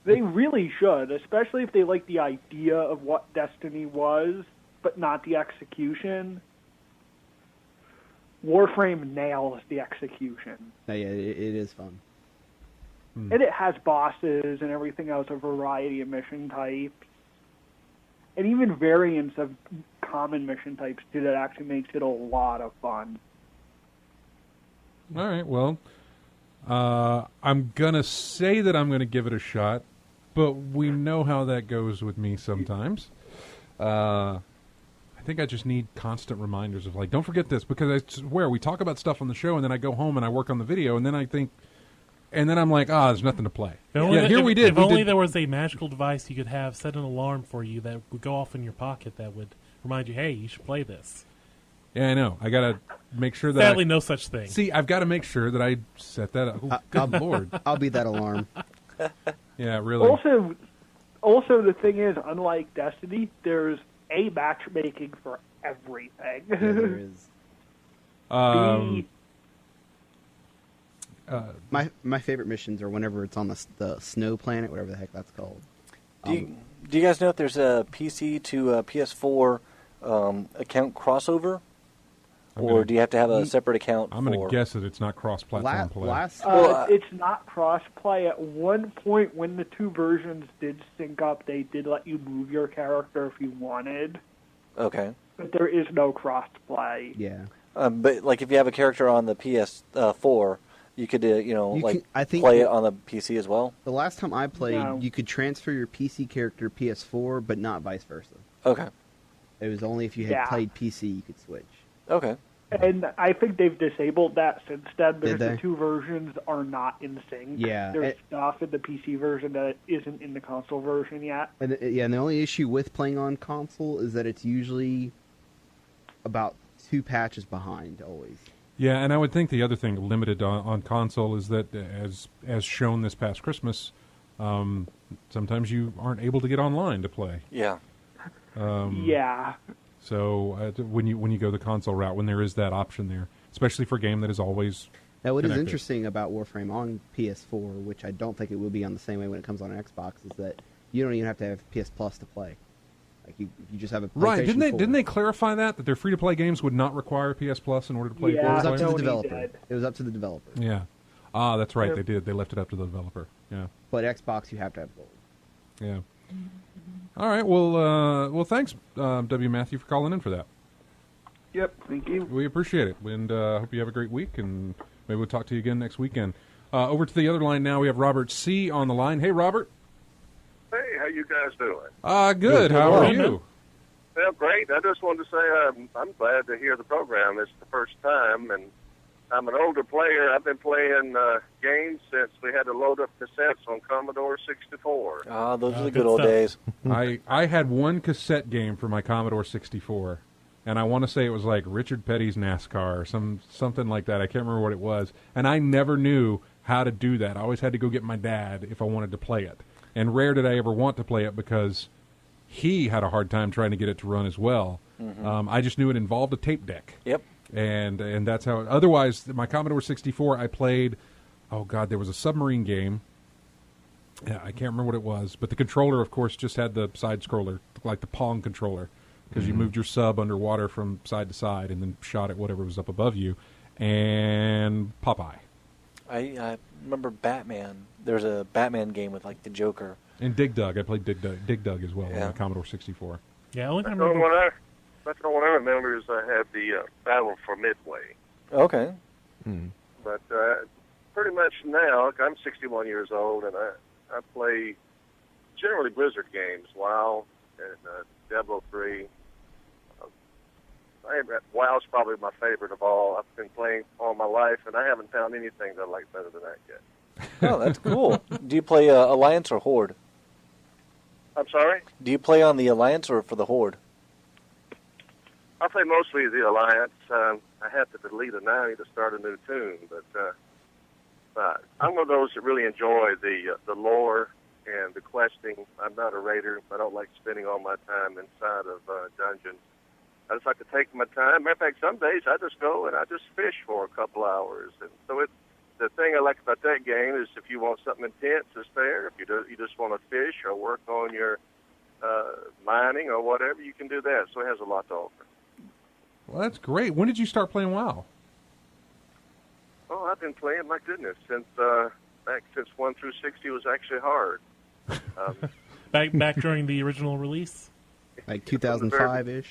They really should, especially if they like the idea of what Destiny was, but not the execution. Warframe nails the execution. Yeah, it is fun. And it has bosses and everything else, a variety of mission types. And even variants of common mission types too, that actually makes it a lot of fun. All right, well, I'm going to say that I'm going to give it a shot, but we know how that goes with me sometimes. I think I just need constant reminders of, like, don't forget this, because I swear, we talk about stuff on the show, and then I go home and I work on the video, and then I think, and then I'm like, there's nothing to play. We did. If only there was a magical device you could have set an alarm for you that would go off in your pocket that would remind you, hey, you should play this. Yeah, I know. I got to make sure that Sadly, no such thing. See, I've got to make sure that I set that up. Oh, good Lord. I'll be that alarm. Yeah, really. Also, the thing is, unlike Destiny, there's a matchmaking for everything. Yeah, there is. My favorite missions are whenever it's on the snow planet, whatever the heck that's called. Do you guys know if there's a PC to PS4 account crossover? Or do you have to have a separate account? I'm going to guess that it's not cross-platform play. It's not cross-play. At one point, when the two versions did sync up, they did let you move your character if you wanted. Okay. But there is no cross-play. Yeah. But like, if you have a character on the PS4, you could, play it on the PC as well. The last time I played, you could transfer your PC character to PS4, but not vice versa. Okay. It was only if you had played PC you could switch. Okay. And I think they've disabled that since then because Did they? the two versions are not in sync. Yeah. There's stuff in the PC version that isn't in the console version yet. And the only issue with playing on console is that it's usually about 2 patches behind always. Yeah, and I would think the other thing limited on console is that, as shown this past Christmas, sometimes you aren't able to get online to play. Yeah. Yeah. So when you go the console route, when there is that option there, especially for a game that is always now, what connected. is interesting about Warframe on PS4, which I don't think it will be on the same way when it comes on Xbox, is that you don't even have to have PS Plus to play. Like you just have a PlayStation right? 4. Didn't they clarify that their free-to-play games would not require PS Plus in order to play? Yeah, it was up to the Sony developer. did. It was up to the developer. Yeah. That's right. They did. They left it up to the developer. Yeah. But Xbox, you have to have gold. Yeah. All right. Well, thanks, W. Matthew, for calling in for that. Yep. Thank you. We appreciate it, and hope you have a great week, and maybe we'll talk to you again next weekend. Over to the other line now. We have Robert C. on the line. Hey, Robert. Hey, how you guys doing? Good. How are you? Well, great. I just wanted to say I'm glad to hear the program. It's the first time, and I'm an older player. I've been playing games since we had to load up cassettes on Commodore 64. Those are the good good old stuff. days. I had one cassette game for my Commodore 64, and I want to say it was like Richard Petty's NASCAR or something like that. I can't remember what it was, and I never knew how to do that. I always had to go get my dad if I wanted to play it, and rare did I ever want to play it because he had a hard time trying to get it to run as well. Mm-hmm. I just knew it involved a tape deck. Yep. And that's how. Otherwise, my Commodore 64, I played. Oh God, there was a submarine game. Yeah, I can't remember what it was, but the controller, of course, just had the side scroller, like the Pong controller, because you moved your sub underwater from side to side and then shot at whatever was up above you. And Popeye. I remember Batman. There's a Batman game with like the Joker. And Dig Dug. I played Dig Dug as well on my Commodore 64. Yeah, only time That's I the remember. one I remember is I had the Battle for Midway. Okay. But pretty much now, I'm 61 years old, and I play generally Blizzard games, WoW and Diablo 3. WoW's probably my favorite of all. I've been playing all my life, and I haven't found anything that I like better than that yet. Oh, that's cool. Do you play Alliance or Horde? I'm sorry? Do you play on the Alliance or for the Horde? I play mostly the Alliance. I had to delete a 90 to start a new tune, but I'm one of those that really enjoy the lore and the questing. I'm not a raider. I don't like spending all my time inside of dungeons. I just like to take my time. Matter of fact, some days I just go and I just fish for a couple hours. And so the thing I like about that game is if you want something intense, it's there. If you just want to fish or work on your mining or whatever, you can do that. So it has a lot to offer. Well, that's great. When did you start playing WoW? Oh, I've been playing, my goodness, since 1 through 60 was actually hard. Back during the original release? Like 2005-ish?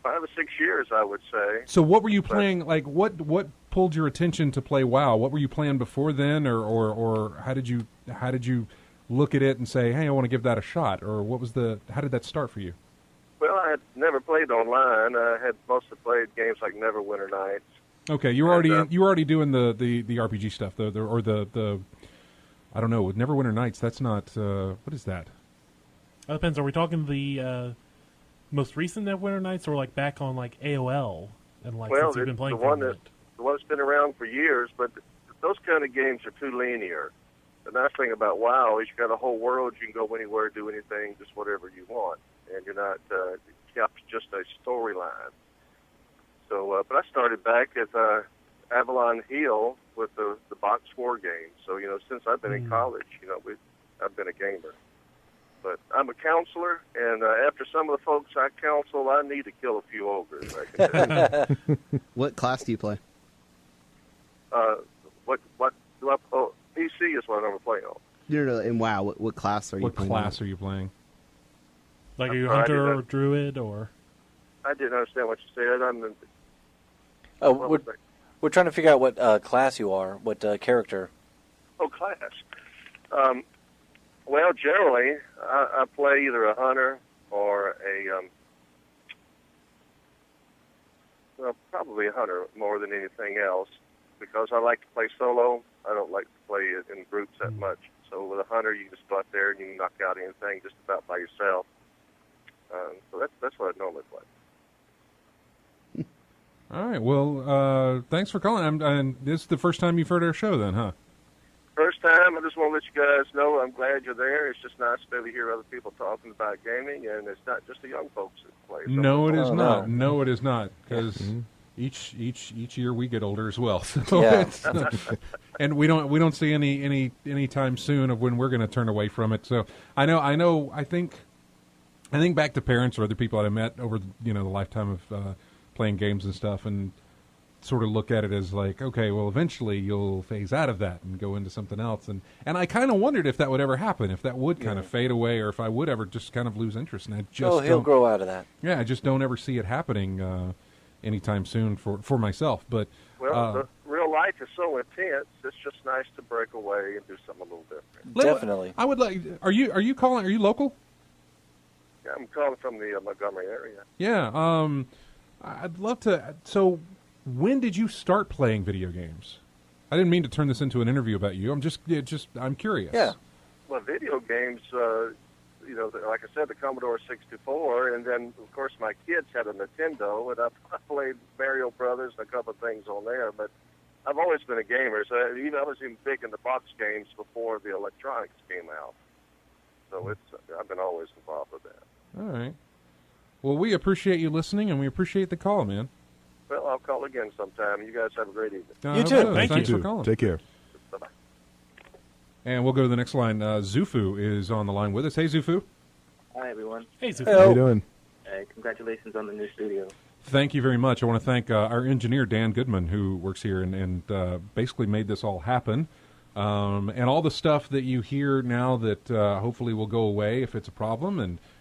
5 or 6 years, I would say. So what were you playing, like, what pulled your attention to play WoW? What were you playing before then, or how did you look at it and say, hey, I want to give that a shot? Or how did that start for you? Well, I had never played online. I had mostly played games like Neverwinter Nights. Okay, you were already doing the RPG stuff, the I don't know, with Neverwinter Nights. That's not what is that? That depends. Are we talking the most recent Neverwinter Nights, or like back on like AOL and like since you've been playing for a minute? The one that's been around for years, but those kind of games are too linear. The nice thing about WoW is you got a whole world. You can go anywhere, do anything, just whatever you want, and you're not kept just a storyline. So, but I started back at Avalon Hill with the Box War games. So, since I've been in college, I've been a gamer. But I'm a counselor, and after some of the folks I counsel, I need to kill a few ogres. I can tell you. What class do you play? What do I? Oh, PC is what I'm playing on. No, in WoW, what class are you playing? What class are you playing? Like, are you hunter or druid or? I didn't understand what you said. We're trying to figure out what class you are, what character. Oh, class. Well, generally, I play either a hunter or probably a hunter more than anything else, because I like to play solo. I don't like to play it in groups that much. So with a hunter, you just go out there and you can knock out anything just about by yourself. So that's what I normally play. All right. Well, thanks for calling. And this is the first time you've heard our show, then, huh? First time. I just want to let you guys know I'm glad you're there. It's just nice to be able to hear other people talking about gaming, and it's not just the young folks that play. No, it is not. No, it is not. Because each year we get older as well. So Yeah. and we don't see any time soon of when we're going to turn away from it. So I think back to parents or other people that I met over the lifetime of playing games and stuff, and sort of look at it as like, okay, well, eventually you'll phase out of that and go into something else. And I kind of wondered if that would ever happen, if that would kind of fade away, or if I would ever just kind of lose interest. And I just he'll grow out of that. Yeah, I just don't ever see it happening anytime soon for myself. But the real life is so intense. It's just nice to break away and do something a little different. Definitely. I would like. Are you calling? Are you local? Yeah, I'm calling from the Montgomery area. Yeah. I'd love to. So, when did you start playing video games? I didn't mean to turn this into an interview about you. I'm curious. Yeah. Well, video games, like I said, the Commodore 64, and then, of course, my kids had a Nintendo, and I played Mario Brothers and a couple of things on there, but I've always been a gamer, so I was even big in the box games before the electronics came out. So I've been always involved with that. All right. Well, we appreciate you listening, and we appreciate the call, man. Well, I'll call again sometime. You guys have a great evening. You too. Thanks for calling. Take care. Bye-bye. And we'll go to the next line. Zufu is on the line with us. Hey, Zufu. Hi, everyone. Hey, Zufu. How you doing? Congratulations on the new studio. Thank you very much. I want to thank our engineer, Dan Goodman, who works here and basically made this all happen. And all the stuff that you hear now that hopefully will go away if it's a problem,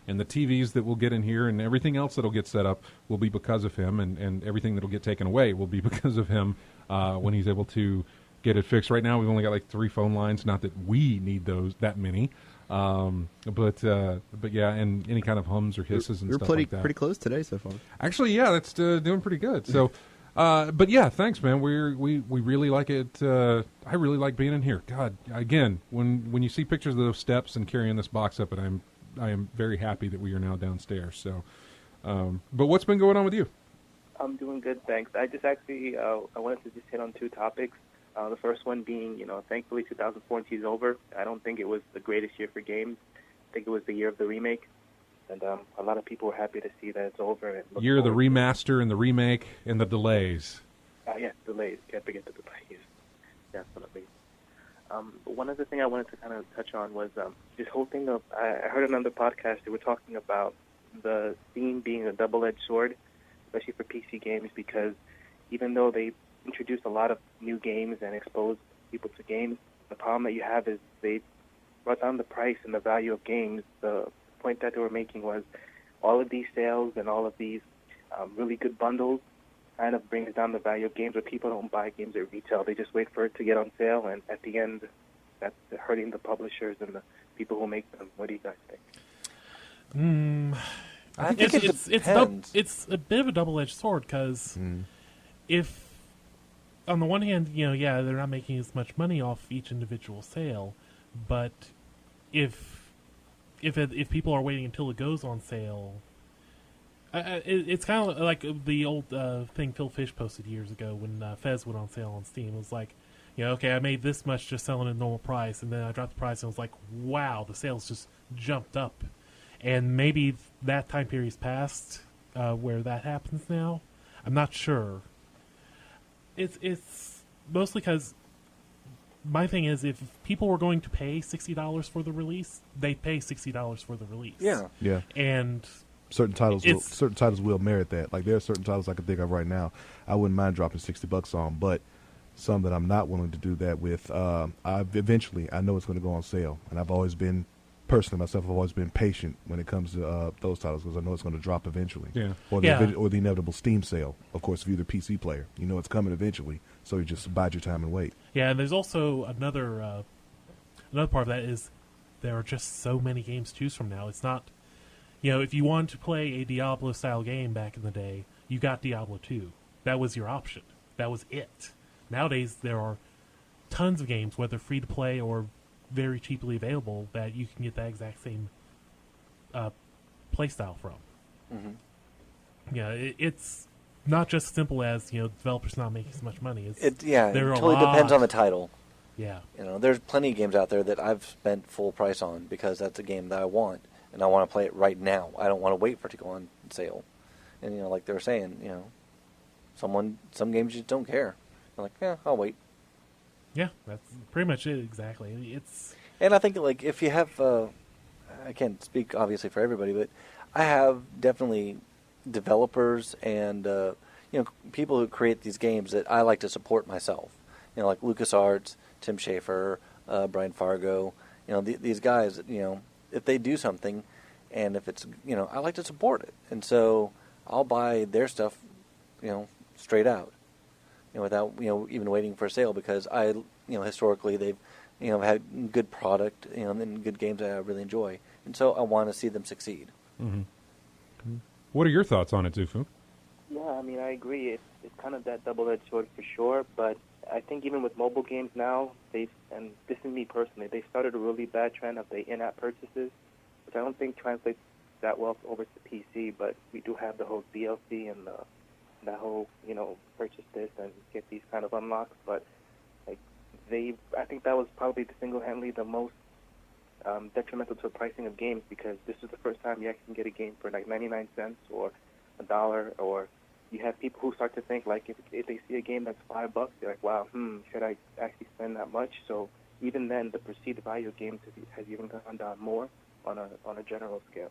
and the TVs that we'll get in here and everything else that'll get set up will be because of him, and everything that'll get taken away will be because of him when he's able to get it fixed. Right now we've only got like 3 phone lines, not that we need that many. But yeah, and any kind of hums or hisses and stuff like that. We're pretty close today so far. Actually, yeah, that's doing pretty good. So, but yeah, thanks, man. We really like it. I really like being in here. God, again, when you see pictures of those steps and carrying this box up, and I am very happy that we are now downstairs. So, but what's been going on with you? I'm doing good, thanks. I just actually I wanted to just hit on 2 topics. The first one being, thankfully 2014 is over. I don't think it was the greatest year for games. I think it was the year of the remake. And a lot of people were happy to see that it's over. And Year of the remaster and the remake and the delays. Yeah, delays. Can't forget the delays. definitely. But one other thing I wanted to kind of touch on was this whole thing of, I heard another podcast, they were talking about the Steam being a double-edged sword, especially for PC games, because even though they introduced a lot of new games and exposed people to games, the problem that you have is they brought down the price and the value of games. The point that they were making was all of these sales and all of these really good bundles kind of brings down the value of games, where people don't buy games at retail. They just wait for it to get on sale, and at the end, that's hurting the publishers and the people who make them. What do you guys think? I think it's a bit of a double-edged sword, because if, on the one hand, they're not making as much money off each individual sale, but if people are waiting until it goes on sale, it's kind of like the old thing Phil Fish posted years ago when Fez went on sale on Steam. It was like, okay, I made this much just selling at normal price, and then I dropped the price, and it was like, wow, the sales just jumped up. And maybe that time period's passed where that happens now. I'm not sure. It's mostly because my thing is, if people were going to pay $60 for the release, they'd pay $60 for the release. Yeah. And certain titles will merit that. Like, there are certain titles I can think of right now I wouldn't mind dropping $60 on, but some that I'm not willing to do that with. I know it's going to go on sale, and I've always been, personally myself, I've always been patient when it comes to those titles, because I know it's going to drop eventually. Or the inevitable Steam sale. Of course, if you're the PC player, you know it's coming eventually, so you just bide your time and wait. Yeah, and there's also another part of that is there are just so many games to choose from now. It's not, if you wanted to play a Diablo-style game back in the day, you got Diablo 2. That was your option. That was it. Nowadays, there are tons of games, whether free-to-play or very cheaply available, that you can get that exact same play style from. It's not just simple as developers not making as much money. It totally depends on the title. Yeah, there's plenty of games out there that I've spent full price on because that's a game that I want, and I want to play it right now. I don't want to wait for it to go on sale. And like they were saying, some games just don't care. They're like, yeah, I'll wait. Yeah, that's pretty much it. Exactly. And I think, like, if you have, I can't speak obviously for everybody, but I have definitely developers and people who create these games that I like to support myself. Like LucasArts, Tim Schafer, Brian Fargo. These guys. If they do something, and if it's I like to support it, and so I'll buy their stuff, straight out. Without even waiting for a sale, because I historically they've had good product and good games that I really enjoy, and so I want to see them succeed. What are your thoughts on it, Zufu? Yeah, I mean, I agree. It's kind of that double-edged sword for sure, but I think even with mobile games now, and this is me personally, they started a really bad trend of the in-app purchases, which I don't think translates that well over to PC, but we do have the whole DLC and that whole, purchase this and get these kind of unlocks, but I think that was probably single-handedly the most detrimental to the pricing of games, because this is the first time you actually can get a game for like 99 cents or $1, or you have people who start to think, like, if they see a game that's $5, they're like, wow, should I actually spend that much? So even then, the perceived value of games has even gone down more on a general scale.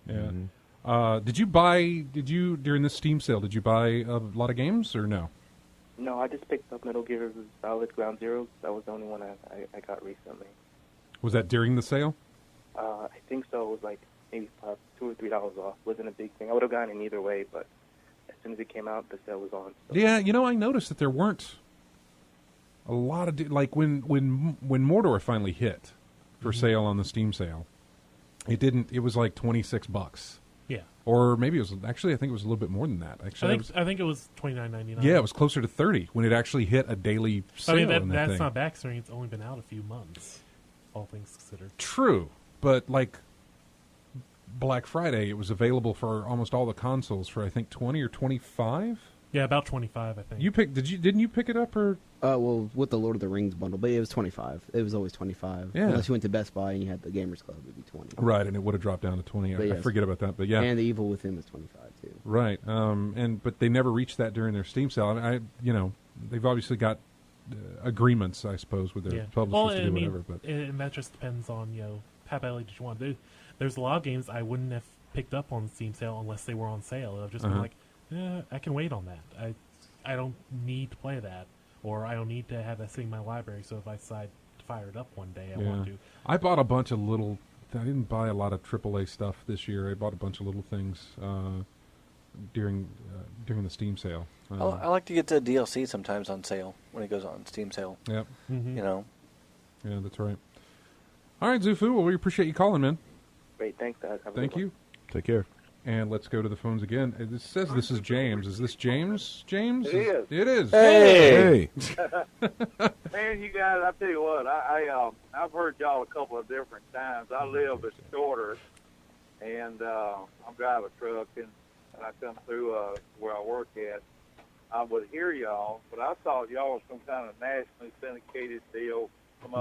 Yeah. Did you during this Steam sale, did you buy a lot of games or no? No, I just picked up Metal Gear Solid Ground Zero. That was the only one I got recently. Was that during the sale? I think so. It was like maybe $2 or $3 off. Wasn't a big thing. I would have gotten it either way, but as soon as it came out, the sale was on. So. Yeah, I noticed that there weren't a lot of like when Mordor finally hit for sale on the Steam sale. It was like $26. Yeah. Or maybe it was actually, I think it was a little bit more than that. Actually, I think it was $29.99. Yeah, it was closer to $30 when it actually hit a daily sale. I mean, that's not bad considering it's only been out a few months, all things considered. True, but like Black Friday, it was available for almost all the consoles for I think 20 or 25. Yeah, about 25, I think. Didn't you pick it up or? Well, with the Lord of the Rings bundle, but it was 25. It was always 25. Yeah. Unless you went to Best Buy and you had the Gamers Club, it'd be 20. Right, and it would have dropped down to 20. I forget about that, but yeah. And the Evil Within was 25 too. Right, but they never reached that during their Steam sale. They've obviously got agreements, I suppose, with their publishers to do whatever. But and that just depends on how badly did you want to do. There's a lot of games I wouldn't have picked up on Steam sale unless they were on sale. I've just been like, I can wait on that. I don't need to play that, or I don't need to have that sitting in my library. So if I decide to fire it up one day, I want to. I bought a bunch of little. I didn't buy a lot of AAA stuff this year. I bought a bunch of little things during the Steam sale. I like to get the DLC sometimes on sale when it goes on Steam sale. Yep. Mm-hmm. Yeah, that's right. All right, Zufu. Well, we appreciate you calling, man. Great, thanks, guys. Have a Thank good one. you. Take care. And let's go to the phones again. It says this is James. Is this James? James? It is. It is. Hey! Man, you guys, I tell you what, I've heard y'all a couple of different times. I live at Shorter, and I drive a truck, and I come through where I work at. I would hear y'all, but I thought y'all was some kind of nationally syndicated deal.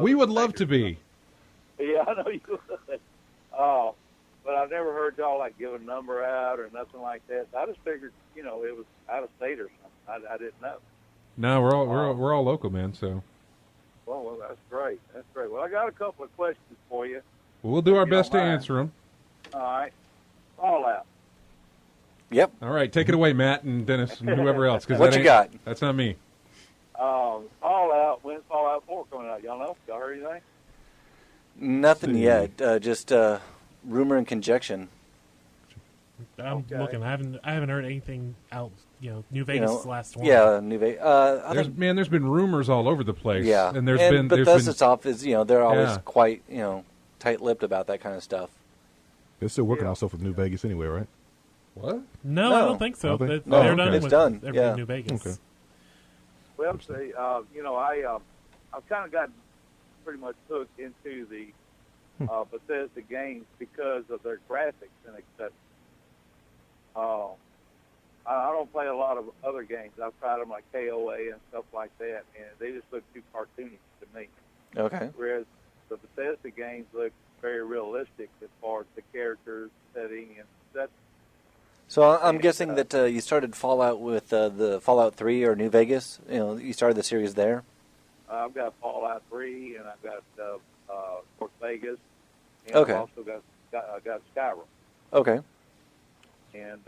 We would love to be. Yeah, I know you would. But I've never heard y'all like give a number out or nothing like that. I just figured, it was out of state or something. I didn't know. No, we're all local, man. So. Well, that's great. That's great. Well, I got a couple of questions for you. We'll do our best to answer them. All right. Fallout. Yep. All right, take it away, Matt and Dennis and whoever else. What you got? That's not me. Fallout. When's Fallout 4 coming out? Y'all know? Y'all heard anything? Nothing yet. Just rumor and conjecture. I'm looking. I haven't heard anything out. New Vegas is the last one. Yeah, New Vegas. There's been rumors all over the place. Yeah, and there's Bethesda's office. They're always quite tight-lipped about that kind of stuff. They're still working on stuff with New Vegas anyway, right? What? No, I don't think so. Okay. They're done It's with done. everything Yeah. New Vegas. Okay. Well, see, I've kind of gotten pretty much hooked into the Bethesda games because of their graphics and etc. I don't play a lot of other games. I've tried them like KOA and stuff like that, and they just look too cartoonish to me. Okay. Whereas the Bethesda games look very realistic as far as the characters, setting, and that. So I'm guessing that you started Fallout with the Fallout 3 or New Vegas. You started the series there. I've got Fallout 3, and I've got North Vegas, and Okay. I've also got Skyrim. Okay. And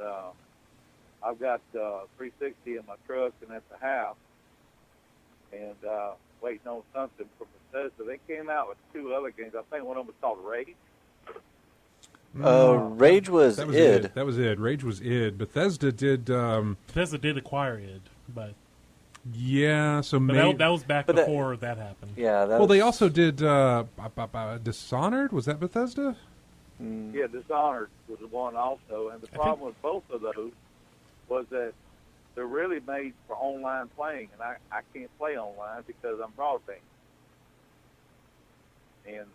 I've got 360 in my truck and at the house, and waiting on something from Bethesda. They came out with 2 other games. I think one of them was called Rage. Rage was id. That was id. Rage was id. Bethesda did. Bethesda did acquire id, but so that was back before that happened. Yeah. Well, they also did Dishonored. Was that Bethesda? Yeah, Dishonored was the one also. And the problem with both of those was that they're really made for online playing, and I can't play online because I'm broadband. And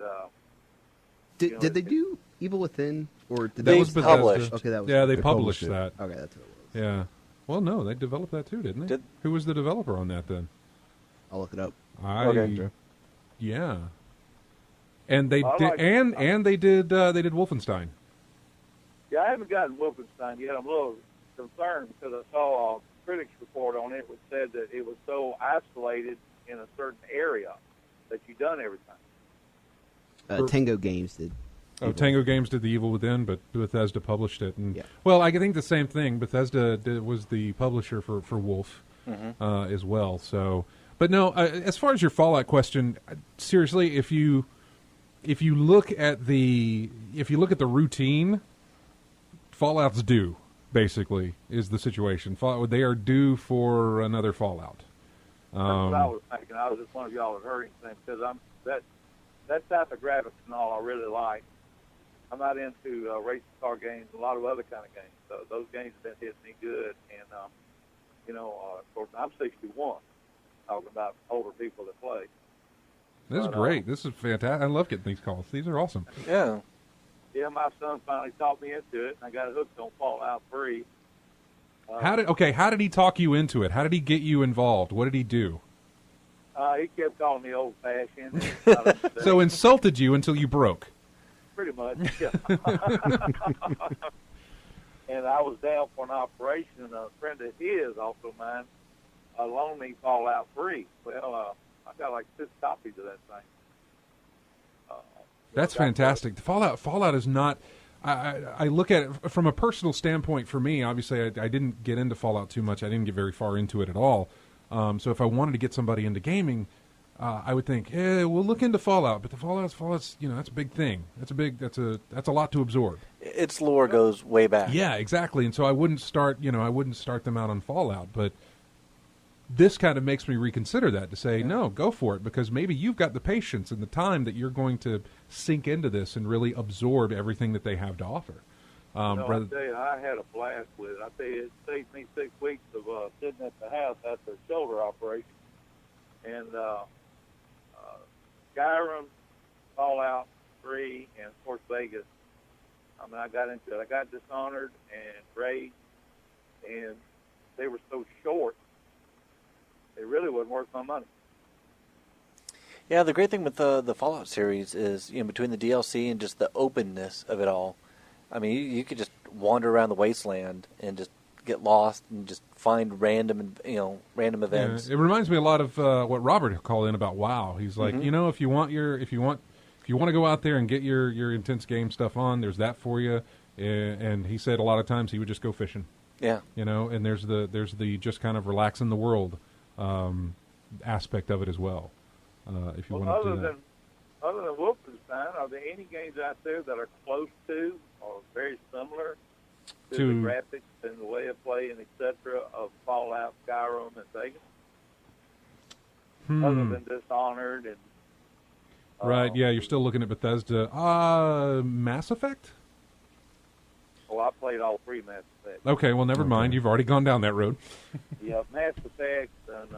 Did they do Evil Within, or did That They was Bethesda. published. Okay, that was Yeah, they They published published that. okay. That's what it was. Yeah. Well, no, they developed that too, didn't they? Who was the developer on that then? I'll look it up. Okay. Yeah. And they I did, like- and they did Wolfenstein. yeah, I haven't gotten Wolfenstein yet. I'm a little concerned because I saw a critics report on it which said that it was so isolated in a certain area that you done everything. Tango Games did. Oh, Tango Games did the Evil Within, but Bethesda published it. And Yeah. well, I think the same thing. Bethesda was the publisher for Wolf as well. So, but no, as far as your Fallout question, seriously, if you look at the routine, Fallout's due. Basically, is the situation. They are due for another Fallout. That's what I was thinking. I was just wondering if y'all had heard anything because that type of graphics and all I really like. I'm not into racing car games, a lot of other kind of games. So those games have been hitting me good, and of course I'm 61. Talking about older people that play. This is great. This is fantastic. I love getting these calls. These are awesome. Yeah. Yeah, my son finally talked me into it, and I got hooked on Fallout 3. How did he talk you into it? How did he get you involved? What did he do? He kept calling me old-fashioned. So insulted you until you broke. Pretty much, yeah. And I was down for an operation, and a friend of his, also mine, loan me Fallout 3. Well, I got like 6 copies of that thing. That's fantastic. Fallout is not. I look at it from a personal standpoint. For me, obviously, I didn't get into Fallout too much. I didn't get very far into it at all. So if I wanted to get somebody into gaming, I would think, we'll look into Fallout. But the Fallout's that's a big thing. That's a lot to absorb. Its lore goes way back. Yeah, exactly. And so I wouldn't start them out on Fallout, but this kind of makes me reconsider that, to say, no, go for it, because maybe you've got the patience and the time that you're going to sink into this and really absorb everything that they have to offer. I tell you, I had a blast with it. I tell you, it saved me 6 weeks of sitting at the house after a shoulder operation. And Skyrim, Fallout 3, and of course Vegas. I mean, I got into it. I got Dishonored and Raid, and they were so short, it really wasn't worth my money. Yeah, the great thing with the Fallout series is, between the DLC and just the openness of it all, I mean, you could just wander around the wasteland and just get lost and just find random events. Yeah, it reminds me a lot of what Robert called in about WoW. He's like, if you want to go out there and get your intense game stuff on, there's that for you. And he said a lot of times he would just go fishing. Yeah. And there's the just kind of relaxing the world aspect of it as well. If you want to do that. Other than Wolfenstein, are there any games out there that are close to or very similar to the graphics and the way of play and etc. of Fallout, Skyrim, and Vegas? Other than Dishonored and right, yeah, you're still looking at Bethesda. Mass Effect? Oh, I played all 3 Mass Effect. Okay, well, never mind. You've already gone down that road. Yeah, Mass Effect and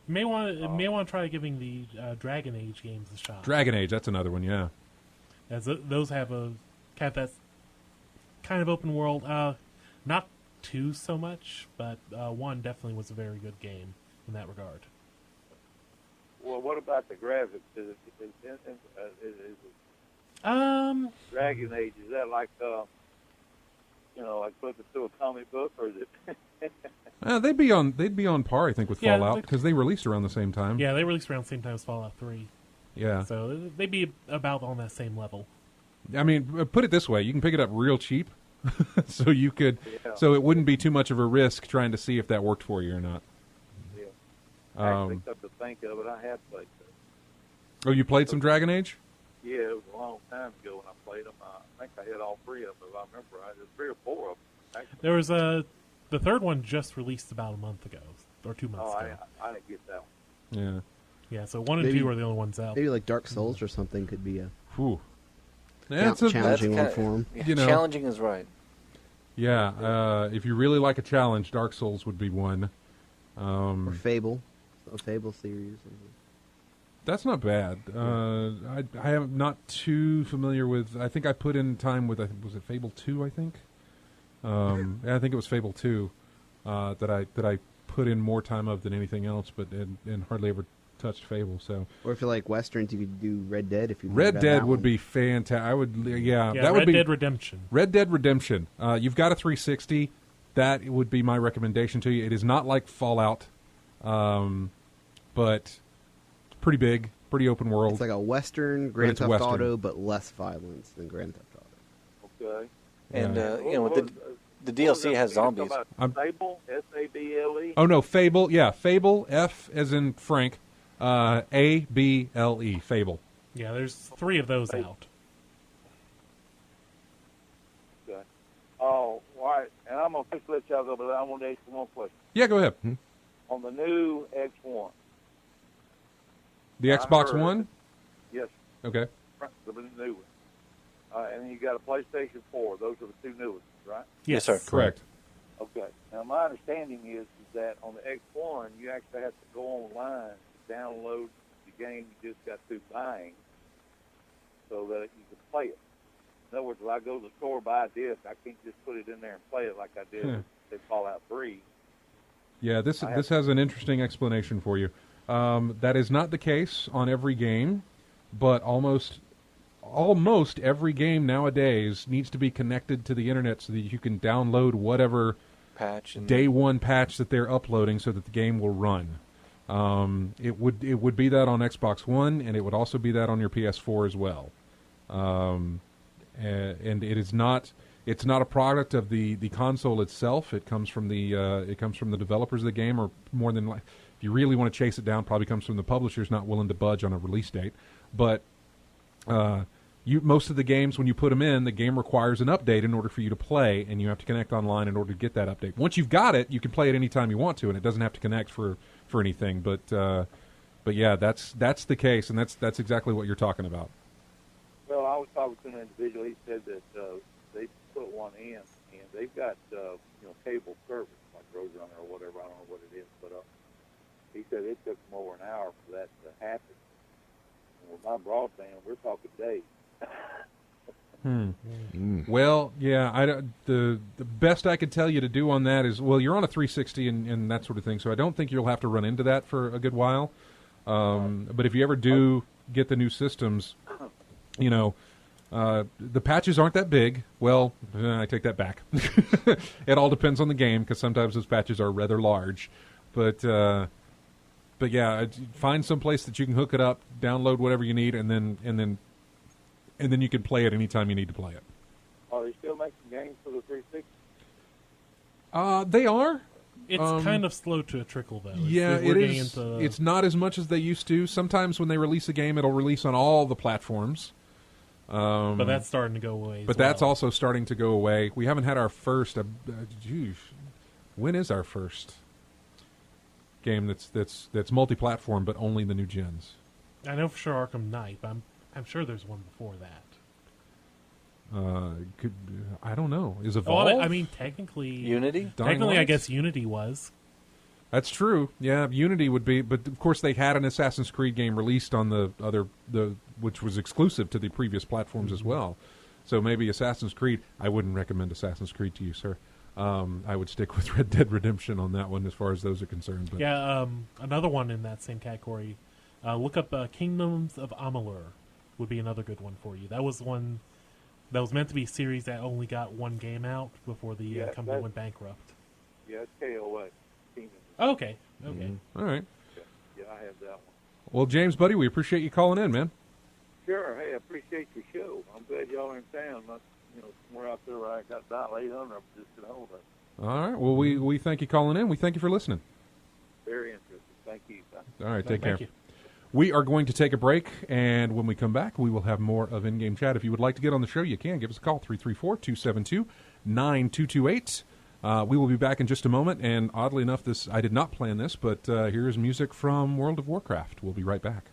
may want to try giving the Dragon Age games a shot. Dragon Age, that's another one, yeah. As those have that kind of open world. Not 2 so much, but 1 definitely was a very good game in that regard. Well, what about the graphics? Is Dragon Age, is that like like flipping through a comic book, or is it? They'd be on par, I think, with Fallout, because they released around the same time. Yeah, they released around the same time as Fallout 3. Yeah. So they'd be about on that same level. I mean, put it this way: you can pick it up real cheap, so you could, so it wouldn't be too much of a risk trying to see if that worked for you or not. Yeah. Actually, come to think of it, I have played that. Oh, you played some Dragon Age? Yeah, it was a long time ago when I played them. I think I hit all 3 of them, if I remember right. There's 3 or 4 of them. Actually. There was the third one just released about a month ago, or 2 months ago. I didn't get that one. Yeah. Yeah, so 1 and 2 are the only ones out. Maybe like Dark Souls or something could be a Challenging challenging one for them. Challenging is right. Yeah, if you really like a challenge, Dark Souls would be one. Or Fable, a Fable series. That's not bad. I am not too familiar with. I think I put in time with. Was it Fable 2? I think. I think it was Fable 2 that I put in more time of than anything else, but and hardly ever touched Fable. So. Or if you like westerns, you could do Red Dead. If you Red Dead would be fantastic. I would. Yeah, that would be Red Dead Redemption. Red Dead Redemption. You've got a 360. That would be my recommendation to you. It is not like Fallout, but. Pretty big, pretty open world. It's like a Western Grand Theft Auto, but less violence than Grand Theft Auto. Okay. And the DLC has zombies. Fable, S-A-B-L-E. Oh no, Fable. Yeah, Fable. F as in Frank. A-B-L-E. Fable. Yeah, there's 3 of those out. Okay. Oh, all right. And I'm gonna just let y'all go, but I want to ask you one question. Yeah, go ahead. On the new X1. The Xbox One? Yes. Okay. The new one. And then you got a PlayStation 4. Those are the 2 new ones, right? Yes, sir. Correct. Okay. Now, my understanding is that on the X1, you actually have to go online to download the game you just got through buying so that you can play it. In other words, if I go to the store buy a disc, I can't just put it in there and play it like I did with Fallout 3. Yeah, this has an interesting explanation for you. That is not the case on every game, but almost every game nowadays needs to be connected to the internet so that you can download whatever patch. And day one patch that they're uploading so that the game will run. It would be that on Xbox One, and it would also be that on your PS4 as well. And it is not. It's not a product of the console itself. It comes from the developers of the game, or more than if you really want to chase it down, probably comes from the publishers not willing to budge on a release date. But most of the games, when you put them in, the game requires an update in order for you to play, and you have to connect online in order to get that update. Once you've got it, you can play it anytime you want to, and it doesn't have to connect for anything. But yeah, that's the case, and that's exactly what you're talking about. Well, I was talking to an individual. He said that they put one in, and they've got cable service like Roadrunner or whatever. I don't know what it is, but he said it took them over an hour for that to happen. And with my broadband, we're talking days. Well, yeah, the best I could tell you to do on that is, well, you're on a 360 and that sort of thing, so I don't think you'll have to run into that for a good while. But if you ever do get the new systems, the patches aren't that big. Well, I take that back. It all depends on the game, because sometimes those patches are rather large. But yeah, find some place that you can hook it up, download whatever you need, and then you can play it anytime you need to play it. Are they still making games for the 360? They are. It's kind of slow to a trickle, though. Yeah, it is. It's not as much as they used to. Sometimes when they release a game, it'll release on all the platforms. But that's starting to go away. But that's also starting to go away. We haven't had our first. When is our first game that's multi-platform but only the new gens? I know for sure Arkham Knight, but I'm sure there's one before that. I don't know. Is Evolve? Well, I mean, technically, Unity. Technically, I guess Unity was. That's true. Yeah, Unity would be, but of course they had an Assassin's Creed game released on the which was exclusive to the previous platforms as well. So maybe Assassin's Creed. I wouldn't recommend Assassin's Creed to you, sir. I would stick with Red Dead Redemption on that one as far as those are concerned. But. Yeah, another one in that same category. Look up Kingdoms of Amalur. Would be another good one for you. That was one that was meant to be a series that only got one game out before the company went bankrupt. Yeah, it's KOA. Oh, okay. All right. Yeah, I have that one. Well, James, buddy, we appreciate you calling in, man. Sure. Hey, I appreciate your show. I'm glad y'all are in town. Somewhere out there where I got dial 800, I'm just at home. All right. Well, we thank you calling in. We thank you for listening. Very interesting. Thank you. Bye. All right. Take care. You. We are going to take a break, and when we come back, we will have more of In-Game Chat. If you would like to get on the show, you can. Give us a call, 334-272-9228. We will be back in just a moment, and oddly enough, I did not plan this, but here is music from World of Warcraft. We'll be right back.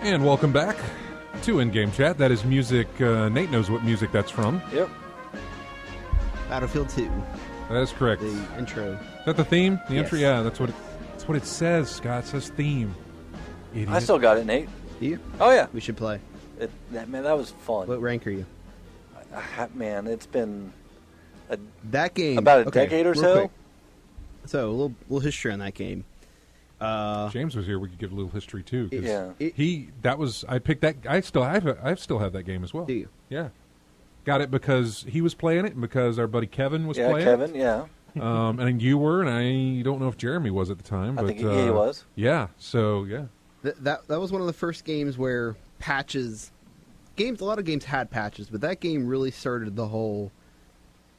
And welcome back to In-Game Chat. That is music. Nate knows what music that's from. Yep. Battlefield 2. That is correct. The intro. Is that the theme? The Yes. intro? Yeah, that's what it says, Scott. It says theme. Idiot. I still got it, Nate. Do you? Oh, yeah. We should play. Man, that was fun. What rank are you? Man, it's been That game. about a okay, decade or real so. quick. So, a little history on that game. James was here. We could give a little history too. 'Cause Yeah. I picked that. I still have that game as well. Do you? Yeah. Got it because he was playing it and because our buddy Kevin was playing Kevin, it. yeah. And you were, and I don't know if Jeremy was at the time. I but, think he was. Yeah. So yeah. That was one of the first games where patches. A lot of games had patches, but that game really started the whole.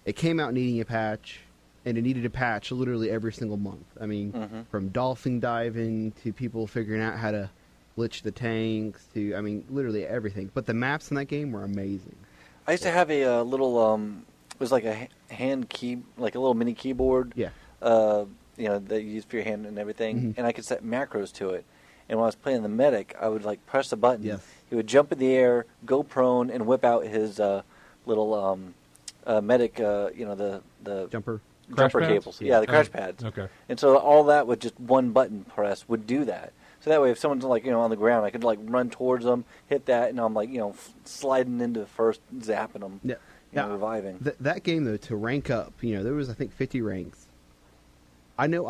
It came out needing a patch, and it needed a patch literally every single month. I mean, from dolphin diving to people figuring out how to glitch the tanks to, I mean, literally everything. But the maps in that game were amazing. I used to have a little, it was like a hand key, like a little mini keyboard. Yeah. That you use for your hand and everything, and I could set macros to it. And when I was playing the medic, I would like press a button. Yes. He would jump in the air, go prone, and whip out his little medic. The Jumper. Crash pads? cables. Yeah, the crash pads. Okay. And so all that with just one button press would do that. So that way, if someone's like on the ground, I could like run towards them, hit that, and I'm like sliding into first, zapping them, Yeah. reviving. That game though, to rank up, there was I think 50 ranks. I know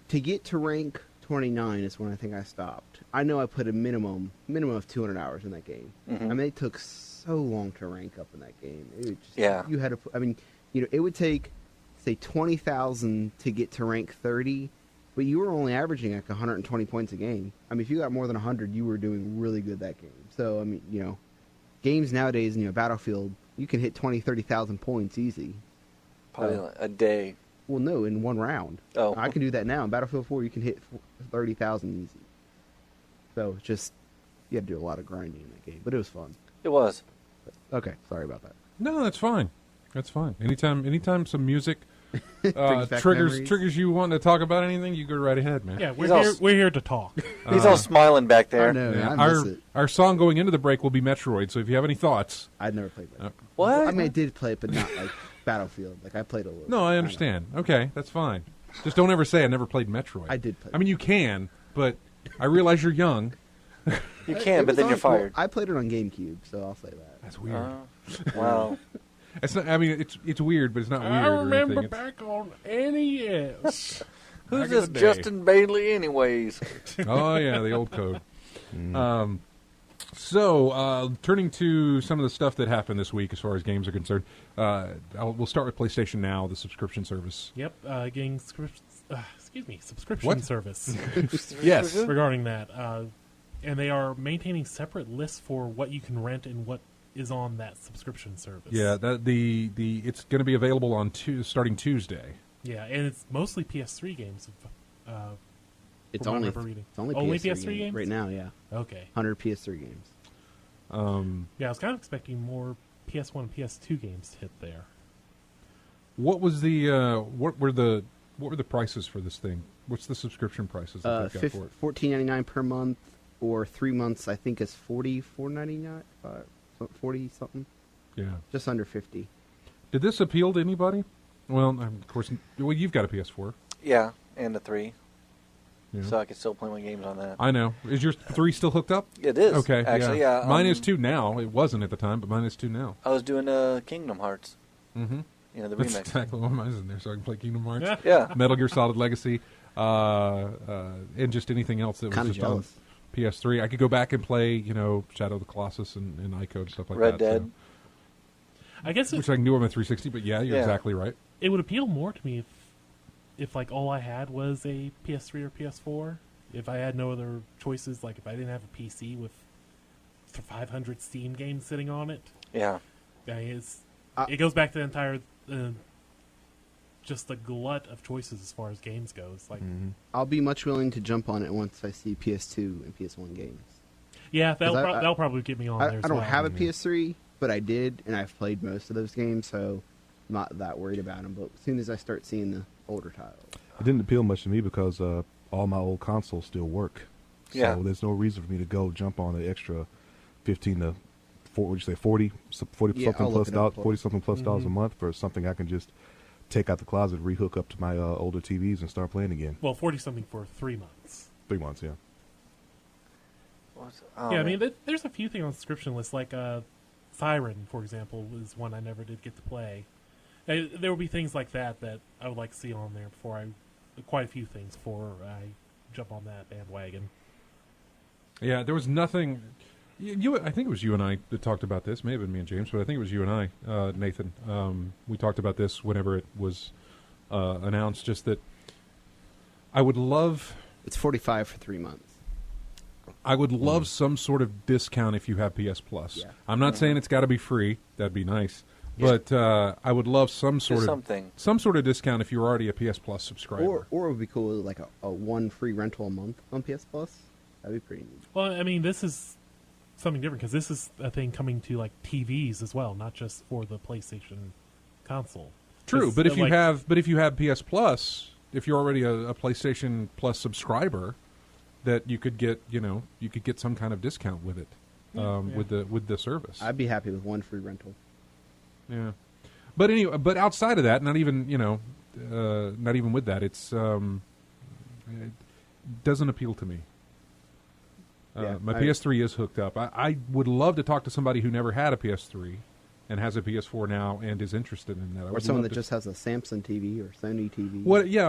to get to rank 29 is when I think I stopped. I know I put a minimum of 200 hours in that game. I mean, it took so long to rank up in that game. It would just, you had to. I mean, it would take say 20,000 to get to rank 30, but you were only averaging like 120 points a game. I mean, if you got more than 100, you were doing really good that game. So I mean, games nowadays, Battlefield, you can hit 20, 30,000 points easy. Probably a day. Well, no, in one round. Oh. I can do that now. In Battlefield 4, you can hit 30,000 easy. So it's just, you had to do a lot of grinding in that game, but it was fun. It was. Okay, sorry about that. No, that's fine. That's fine. Anytime some music Brings back triggers memories. you wanting to talk about anything, you go right ahead, man. Yeah, we're here to talk. He's all smiling back there. I know, Yeah, I miss it. our song going into the break will be Metroid. So if you have any thoughts, I'd never played that. What? I mean, I did play it, but not like Battlefield. Like, I played a little. no, I understand. Okay, that's fine. Just don't ever say I never played Metroid. I did play I mean, you can, but I realize you're young. You can, It but was then on- you're fired. well, I played it on GameCube, so I'll say that. That's weird. Wow. It's not. I mean, it's weird, but it's not weird. I or remember anything. back on NES. Who's Back in this the day. Justin Bailey, anyways? Oh yeah, the old code. So turning to some of the stuff that happened this week as far as games are concerned, we'll start with PlayStation Now, the subscription service. Yep, getting subscription service Yes. regarding that. And they are maintaining separate lists for what you can rent and what is on that subscription service. Yeah, the it's going to be available on starting Tuesday. Yeah, and it's mostly PS3 games. It's From what I only remember reading. only Only PS3, PS3 games? right now. Yeah, Okay. 100 PS3 games. Yeah, I was kind of expecting more PS1 and PS2 games to hit there. What was the what were the prices for this thing? What's the subscription prices that they've got for it? $14.99 per month, or 3 months. I think is $44.99, 40 something, Yeah. just under 50. Did this appeal to anybody? Well, of course. Well, you've got a PS4. Yeah, and the 3. Yeah. So I can still play my games on that. I know. Is your 3 still hooked up? It is. Okay. Actually, yeah. Mine is 2 now. It wasn't at the time, but mine is 2 now. I was doing Kingdom Hearts. Mm-hmm. The That's remix. exactly why mine's in there, so I can play Kingdom Hearts. Yeah. Metal Gear Solid Legacy, and just anything else that was Kinda just on jealous. PS3. I could go back and play, Shadow of the Colossus and Ico and stuff like Red that. Dead. I guess Which I can do on my 360, but yeah, you're Yeah. exactly right. it would appeal more to me if like all I had was a PS3 or PS4. If I had no other choices, like if I didn't have a PC with 500 Steam games sitting on it. Yeah. I mean, it goes back to the entire just the glut of choices as far as games goes. Like, I'll be much willing to jump on it once I see PS2 and PS1 games. yeah, I- that'll probably get me on there. I as don't well. have a PS3, but I did, and I've played most of those games, so I'm not that worried about them. But as soon as I start seeing the older titles, It didn't appeal much to me because all my old consoles still work. So Yeah. there's no reason for me to go jump on an extra 15 to 40 Yeah, I'll look plus it up dollars, for 40 something plus dollars a month for something I can just take out the closet, rehook up to my older TVs, and start playing again. Well, 40 something for 3 months. 3 months, yeah. Oh, Yeah, I man. mean, there's a few things on the subscription list, like Siren, for example, is one I never did get to play. There will be things like that that I would like to see on there quite a few things before I jump on that bandwagon. Yeah, there was nothing. I think it was you and I that talked about this. May have been me and James, but I think it was you and I, Nathan. We talked about this whenever it was announced. Just that I would love. It's $45 for 3 months. I would love some sort of discount if you have PS Plus. Yeah. I'm not saying it's got to be free. That'd be nice. But I would love some sort of something. some sort of discount if you're already a PS Plus subscriber. Or it would be cool, like a one free rental a month on PS Plus. That'd be pretty neat. Well, I mean, this is something different because this is a thing coming to like TVs as well, not just for the PlayStation console. True, 'Cause, but if you like, have PS Plus, if you're already a PlayStation Plus subscriber, that you could get some kind of discount with it, with the service. I'd be happy with one free rental. Yeah, but anyway, but outside of that, not even with that, it doesn't appeal to me. My PS3 is hooked up. I would love to talk to somebody who never had a PS3 and has a PS4 now and is interested in that. Or someone that just has a Samsung TV or Sony TV.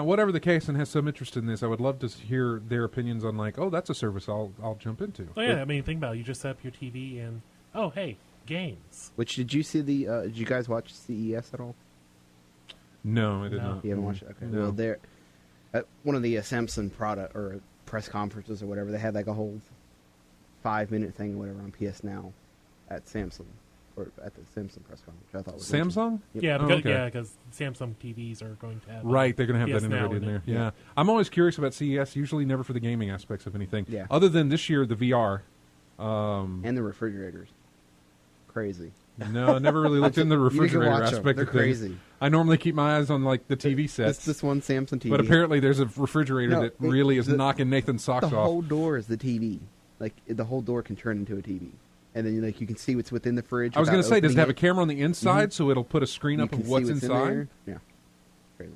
Whatever the case, and has some interest in this, I would love to hear their opinions on like, oh, that's a service I'll jump into. Oh yeah, I mean, think about it. You just set up your TV and hey, games. Which did you see did you guys watch CES at all? No, I did not. You haven't watched it? Okay. No. Well, they're at one of the Samsung product or press conferences or whatever. They had like a whole 5-minute thing or whatever on PS Now at Samsung or at the Samsung press conference. Which I thought was Samsung? Yep. Yeah, Oh, because, okay. because Samsung TVs are going to have Right, they're going to have PS that Now integrated in there. it. Yeah. I'm always curious about CES, usually never for the gaming aspects of anything. Yeah. Other than this year, the VR. And the refrigerators. Crazy. No, I never really looked in the You can refrigerator watch 'em. aspect They're of things. crazy. I normally keep my eyes on like the TV sets. This one Samsung TV. But apparently there's a refrigerator No, that really is the- knocking Nathan's socks the off. whole door is the TV. Like the whole door can turn into a TV, and then like you can see what's within the fridge. I was going to say, does it have a opening camera on the inside so it'll put a screen You up can of see what's in inside? there. Yeah, crazy.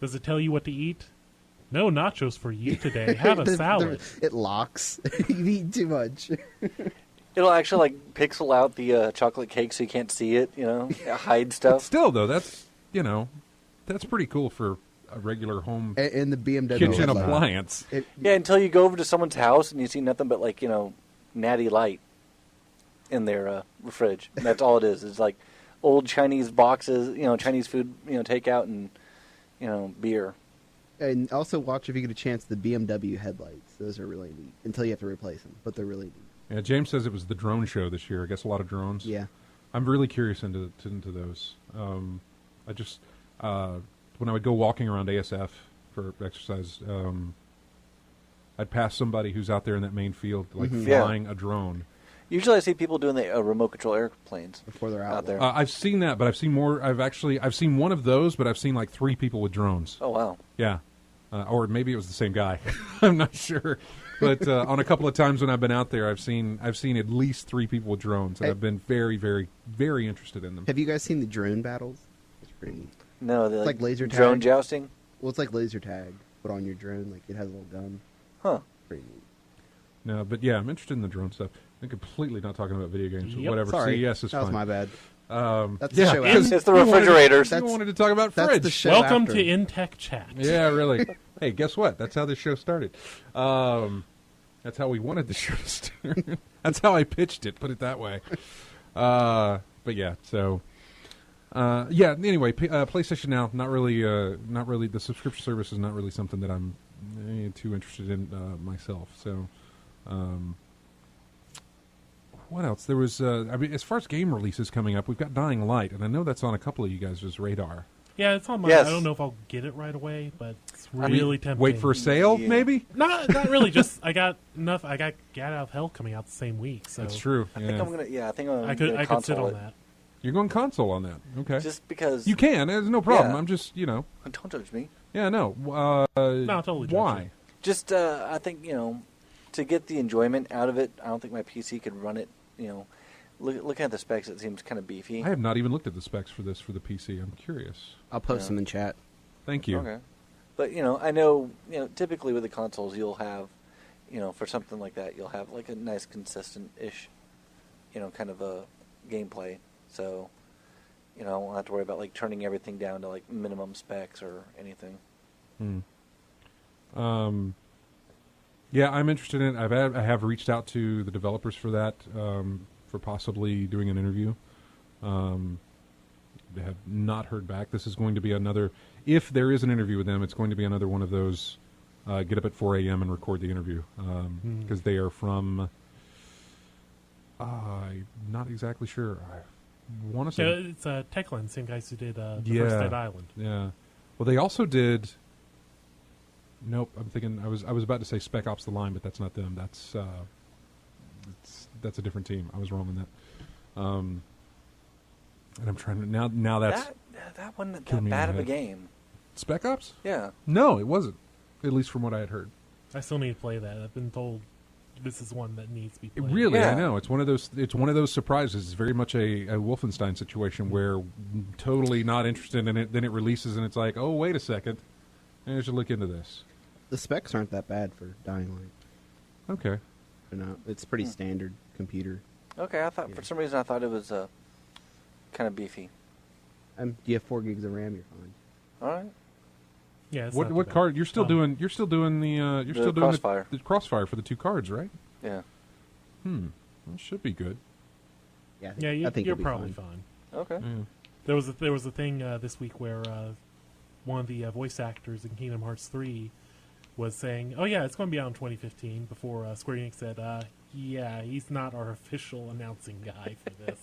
Does it tell you what to eat? No nachos for you today. Have a salad. It locks. You eat too much. It'll actually like pixel out the chocolate cake so you can't see it. Hide stuff. Still, though, that's pretty cool for a regular home And the BMW kitchen headlight. appliance. Yeah, until you go over to someone's house and you see nothing but like Natty Light in their fridge. And that's all it is. It's like old Chinese boxes, Chinese food, takeout and beer. And also watch if you get a chance the BMW headlights. Those are really neat. Until you have to replace them, but they're really neat. Yeah, James says it was the drone show this year. I guess a lot of drones. Yeah. I'm really curious into those. I just when I would go walking around ASF for exercise, I'd pass somebody who's out there in that main field, like flying a drone. Usually, I see people doing the remote control airplanes before they're out there. I've seen that, but I've seen more. I've seen one of those, but I've seen like 3 people with drones. Oh wow! Yeah, or maybe it was the same guy. I'm not sure. But on a couple of times when I've been out there, I've seen at least 3 people with drones, and I've been very, very, very interested in them. Have you guys seen the drone battles? It's pretty neat. No, it's like laser tag. Drone jousting. Well, it's like laser tag, but on your drone, like it has a little gun. Huh. Pretty neat. No, but yeah, I'm interested in the drone stuff. I'm completely not talking about video games, but Yep. whatever. Sorry. CES is That was fine. my bad. That's yeah, the show It's after. the refrigerators. You wanted to talk about That's fridge. the show Welcome after. to InTech Chat. Yeah, really. Hey, guess what? That's how this show started. That's how we wanted the show to start. That's how I pitched it. Put it that way. But yeah, so yeah. Anyway, PlayStation Now, not really. The subscription service is not really something that I'm too interested in myself. So, what else? There was. I mean, as far as game releases coming up, we've got Dying Light, and I know that's on a couple of you guys' radar. Yeah, it's on my. Yes. I don't know if I'll get it right away, but it's I mean, really tempting. Wait for a sale, Yeah. maybe. Not really. Just I got enough. I got Get Out of Hell coming out the same week, so That's true. I think I'm gonna. Yeah, I think I'm gonna. I could console sit on it. that. You're going console on that. Okay. Just because You can. There's no problem. Yeah. I'm just, Don't judge me. Yeah, no. No, totally judge Why? Just, I think, to get the enjoyment out of it, I don't think my PC could run it, Looking at the specs, it seems kind of beefy. I have not even looked at the specs for this for the PC. I'm curious. I'll post them in chat. Thank you. Okay. But, I know, typically with the consoles, you'll have, for something like that, you'll have like a nice consistent-ish, kind of a gameplay. So, I won't have to worry about like turning everything down to like minimum specs or anything. Yeah, I'm interested in it. I have reached out to the developers for that, for possibly doing an interview. They have not heard back. This is going to be another, if there is an interview with them, it's going to be another one of those get up at 4 a.m. and record the interview. Because they are from, I'm not exactly sure. I want to say... it's Techland, same guys who did the first Dead Island. Yeah. Well, they also did... Nope, I'm thinking... I was about to say Spec Ops The Line, but that's not them. That's a different team. I was wrong on that. And I'm trying to... Now that's... That wasn't that bad of a game. Spec Ops? Yeah. No, it wasn't. At least from what I had heard. I still need to play that. I've been told this is one that needs to be played. Really, yeah. I know. It's one of those surprises. It's very much a Wolfenstein situation where totally not interested in it, then it releases and it's like, oh, wait a second. Maybe I should look into this. The specs aren't that bad for Dying Light. Okay. It's pretty standard computer. Okay, for some reason I thought it was kind of beefy. You have 4 gigs of RAM, you're fine. All right. Yeah. What card? You're still doing the Crossfire. The Crossfire for the 2 cards, right? Yeah. That should be good. Yeah. I think you're probably fine. Okay. Yeah. There was a thing this week where one of the voice actors in Kingdom Hearts 3 was saying, "Oh yeah, it's going to be out in 2015." Before Square Enix said, "Yeah, he's not our official announcing guy for this."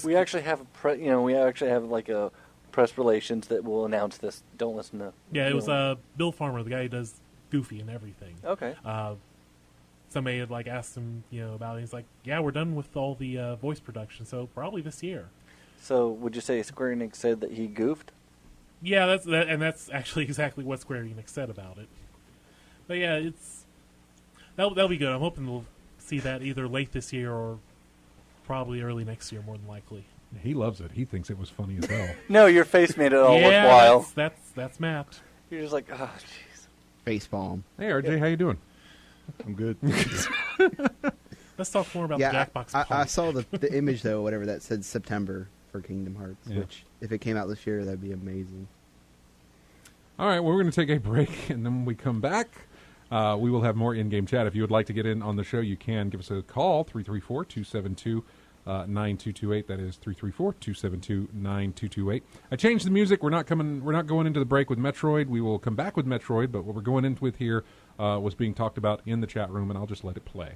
We actually have like a press relations that will announce this. Don't listen to. Yeah, it was Bill Farmer, the guy who does Goofy and everything. Okay. Somebody had like asked him, about it. He's like, "Yeah, we're done with all the voice production, so probably this year." So, would you say Square Enix said that he goofed? Yeah, that's actually exactly what Square Enix said about it. But yeah, that'll be good. I'm hoping we'll see that either late this year or probably early next year, more than likely. He loves it. He thinks it was funny as hell. No, your face made it all worthwhile. That's Matt. You're just like, oh, jeez. Facepalm. Hey, RJ, how you doing? I'm good. Let's talk more about the Jackbox. I saw the image, though, whatever that said September for Kingdom Hearts, which, if it came out this year, that'd be amazing. All right, well, we're going to take a break, and then when we come back, we will have more in-game chat. If you would like to get in on the show, you can give us a call, 334-272-9228. That is 334-272-9228. I changed the music. We're not going into the break with Metroid. We will come back with Metroid, but what we're going in with here was being talked about in the chat room, and I'll just let it play.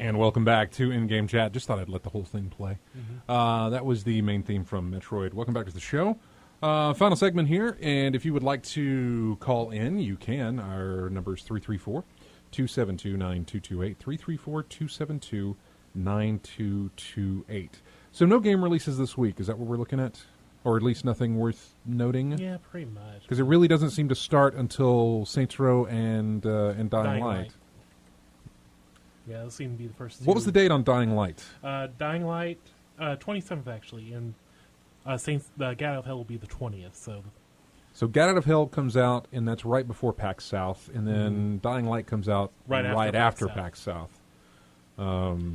And welcome back to In-Game Chat. Just thought I'd let the whole thing play. That was the main theme from Metroid. Welcome back to the show. Final segment here, and if you would like to call in, you can. Our number is 334-272-9228, 334-272-9228. So no game releases this week. Is that what we're looking at? Or at least nothing worth noting? Yeah, pretty much. Because it really doesn't seem to start until Saints Row and Dying Light. Yeah, those seem to be the first two. What was the date on Dying Light? Dying Light, 27th actually, and Gat Out of Hell will be the 20th. So Gat Out of Hell comes out, and that's right before PAX South, and then Dying Light comes out right after PAX South. GTA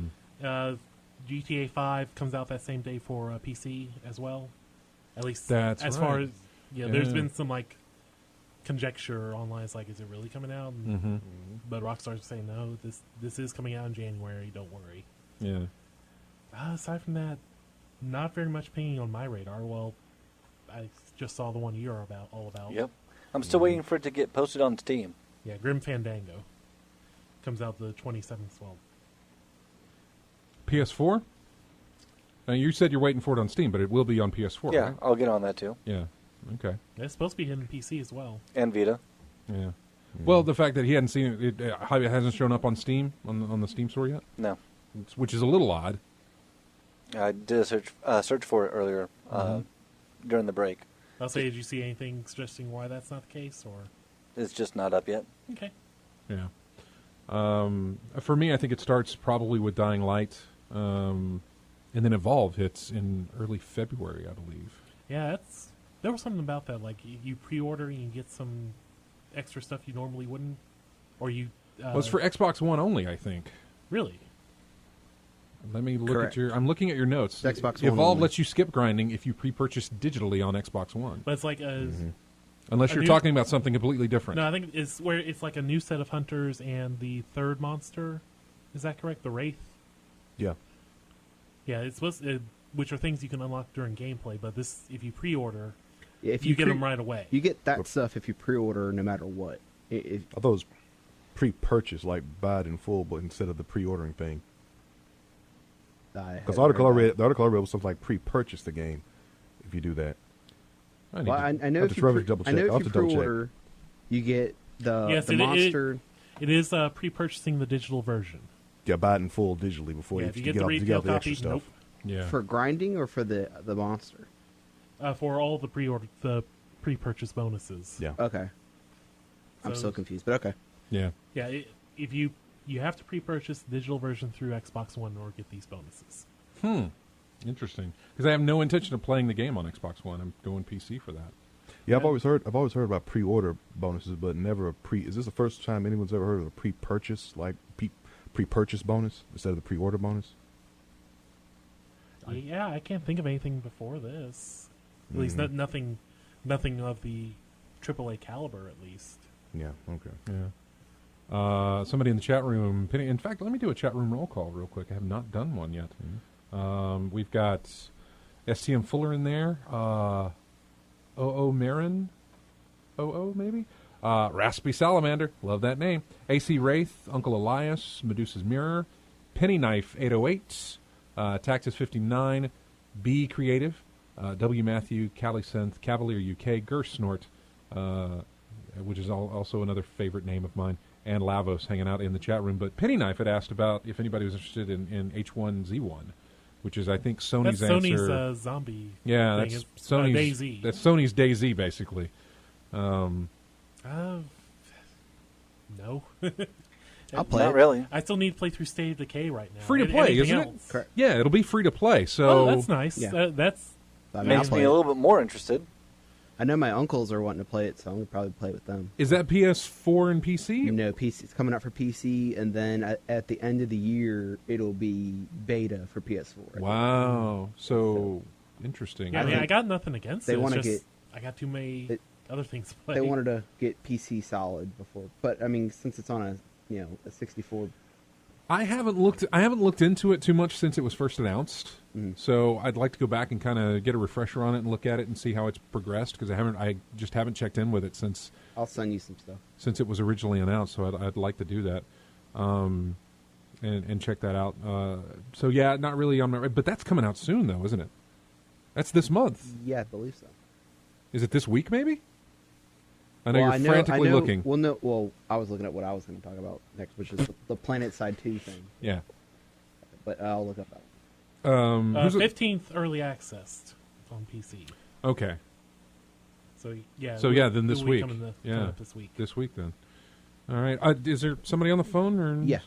5 comes out that same day for PC as well. At least that's as right. far as there's been some conjecture online. It's like, is it really coming out? But Rockstar's saying no. This is coming out in January. Don't worry. Yeah. Aside from that, not very much pinging on my radar. Well, I just saw the one you're all about. Yep. I'm still waiting for it to get posted on Steam. Yeah, Grim Fandango comes out the 27th. Well, PS4? Now, you said you're waiting for it on Steam, but it will be on PS4, Yeah, right? I'll get on that too. Yeah. Okay. it's supposed to be hitting PC as well. And Vita. Yeah. Well, the fact that he hadn't seen it, it hasn't shown up on Steam, on the Steam store yet? No. Which is a little odd. I did a search for it earlier during the break. I'll say, did you see anything suggesting why that's not the case, or? It's just not up yet. Okay. Yeah. For me, I think it starts probably with Dying Light, and then Evolve hits in early February, I believe. Yeah, there was something about that. Like, you pre-order and you get some extra stuff you normally wouldn't, or you. Well, it's for Xbox One only, I think. Really? Let me look Correct. at your. I'm looking at your notes. It's Xbox One Evolve only. lets you skip grinding if you pre-purchase digitally on Xbox One. But it's like Unless you're talking about something completely different. No, I think it's where it's like a new set of hunters and the third monster. Is that correct? The Wraith. Yeah. Yeah, it's supposed which are things you can unlock during gameplay. But this, if you pre-order, Yeah, if you get them right away. You get that stuff if you pre-order, no matter what. I thought it was pre-purchase, like buy it in full, but instead of the pre-ordering thing. Because the article I read was something like pre-purchase the game. If you do that, I know if you pre-order, you get the monster. It is pre-purchasing the digital version. Yeah, buy it in full digitally before if you get get the retail the extra copy, stuff. nope. Yeah. For grinding or for the monster? For all the pre-purchase bonuses. Yeah. Okay. I'm So- still confused, but okay. Yeah. Yeah, if you have to pre-purchase the digital version through Xbox One or get these bonuses. Interesting. Because I have no intention of playing the game on Xbox One. I'm going PC for that. Yeah, I've always heard about pre-order bonuses, but never a pre. Is this the first time anyone's ever heard of a pre-purchase, like pre-purchase bonus instead of the pre-order bonus? Yeah, I can't think of anything before this. At least nothing of the AAA caliber, at least. Yeah. Okay. Yeah. Somebody in the chat room. In fact, let me do a chat room roll call real quick. I have not done one yet. We've got STM Fuller in there. OO Marin. OO maybe. Raspy Salamander. Love that name. AC Wraith. Uncle Elias. Medusa's Mirror. Penny Knife 808. Taxis 59. B Creative. W Matthew. Calisynth. Cavalier UK. Gersnort. Which is also another favorite name of mine. And Lavos hanging out in the chat room. But Penny Knife had asked about if anybody was interested in H1Z1, which is, I think, Sony's That's answer. Sony's zombie. Yeah, thing. that's It's, Sony's DayZ. That's Sony's DayZ, basically. No. I'll play Not it. really. I still need to play through State of Decay right now. Free to play, Anything isn't else? it? Correct. Yeah, it'll be free to play. So Oh, that's nice. Yeah. That's I mean, I'll Makes play me a it. little bit more interested. I know my uncles are wanting to play it, so I'm gonna probably play with them. is that PS4 and PC? You know, PC. It's coming out for PC, and then at the end of the year, it'll be beta for PS4. Wow. So interesting. yeah, I mean, I got nothing against They it. It's wanna just I got too many other things to play. They wanted to get PC solid before, but I mean, since it's on a 64. I haven't looked into it too much since it was first announced. So I'd like to go back and kind of get a refresher on it and look at it and see how it's progressed, because I just haven't checked in with it since I'll send you some stuff. it was originally announced. So I'd like to do that. and check that out. So yeah, not really on my, but that's coming out soon though, isn't it? That's this month. Yeah, I believe so. Is it this week? Maybe. I know you're frantically looking. Well, no. Well, I was looking at what I was going to talk about next, which is the Planet Side 2 thing. Yeah. But I'll look up that. 15th early access on PC. Okay. So yeah. So yeah, then this week. Coming up this week. This week then. All right. Is there somebody on the phone or? Yeah.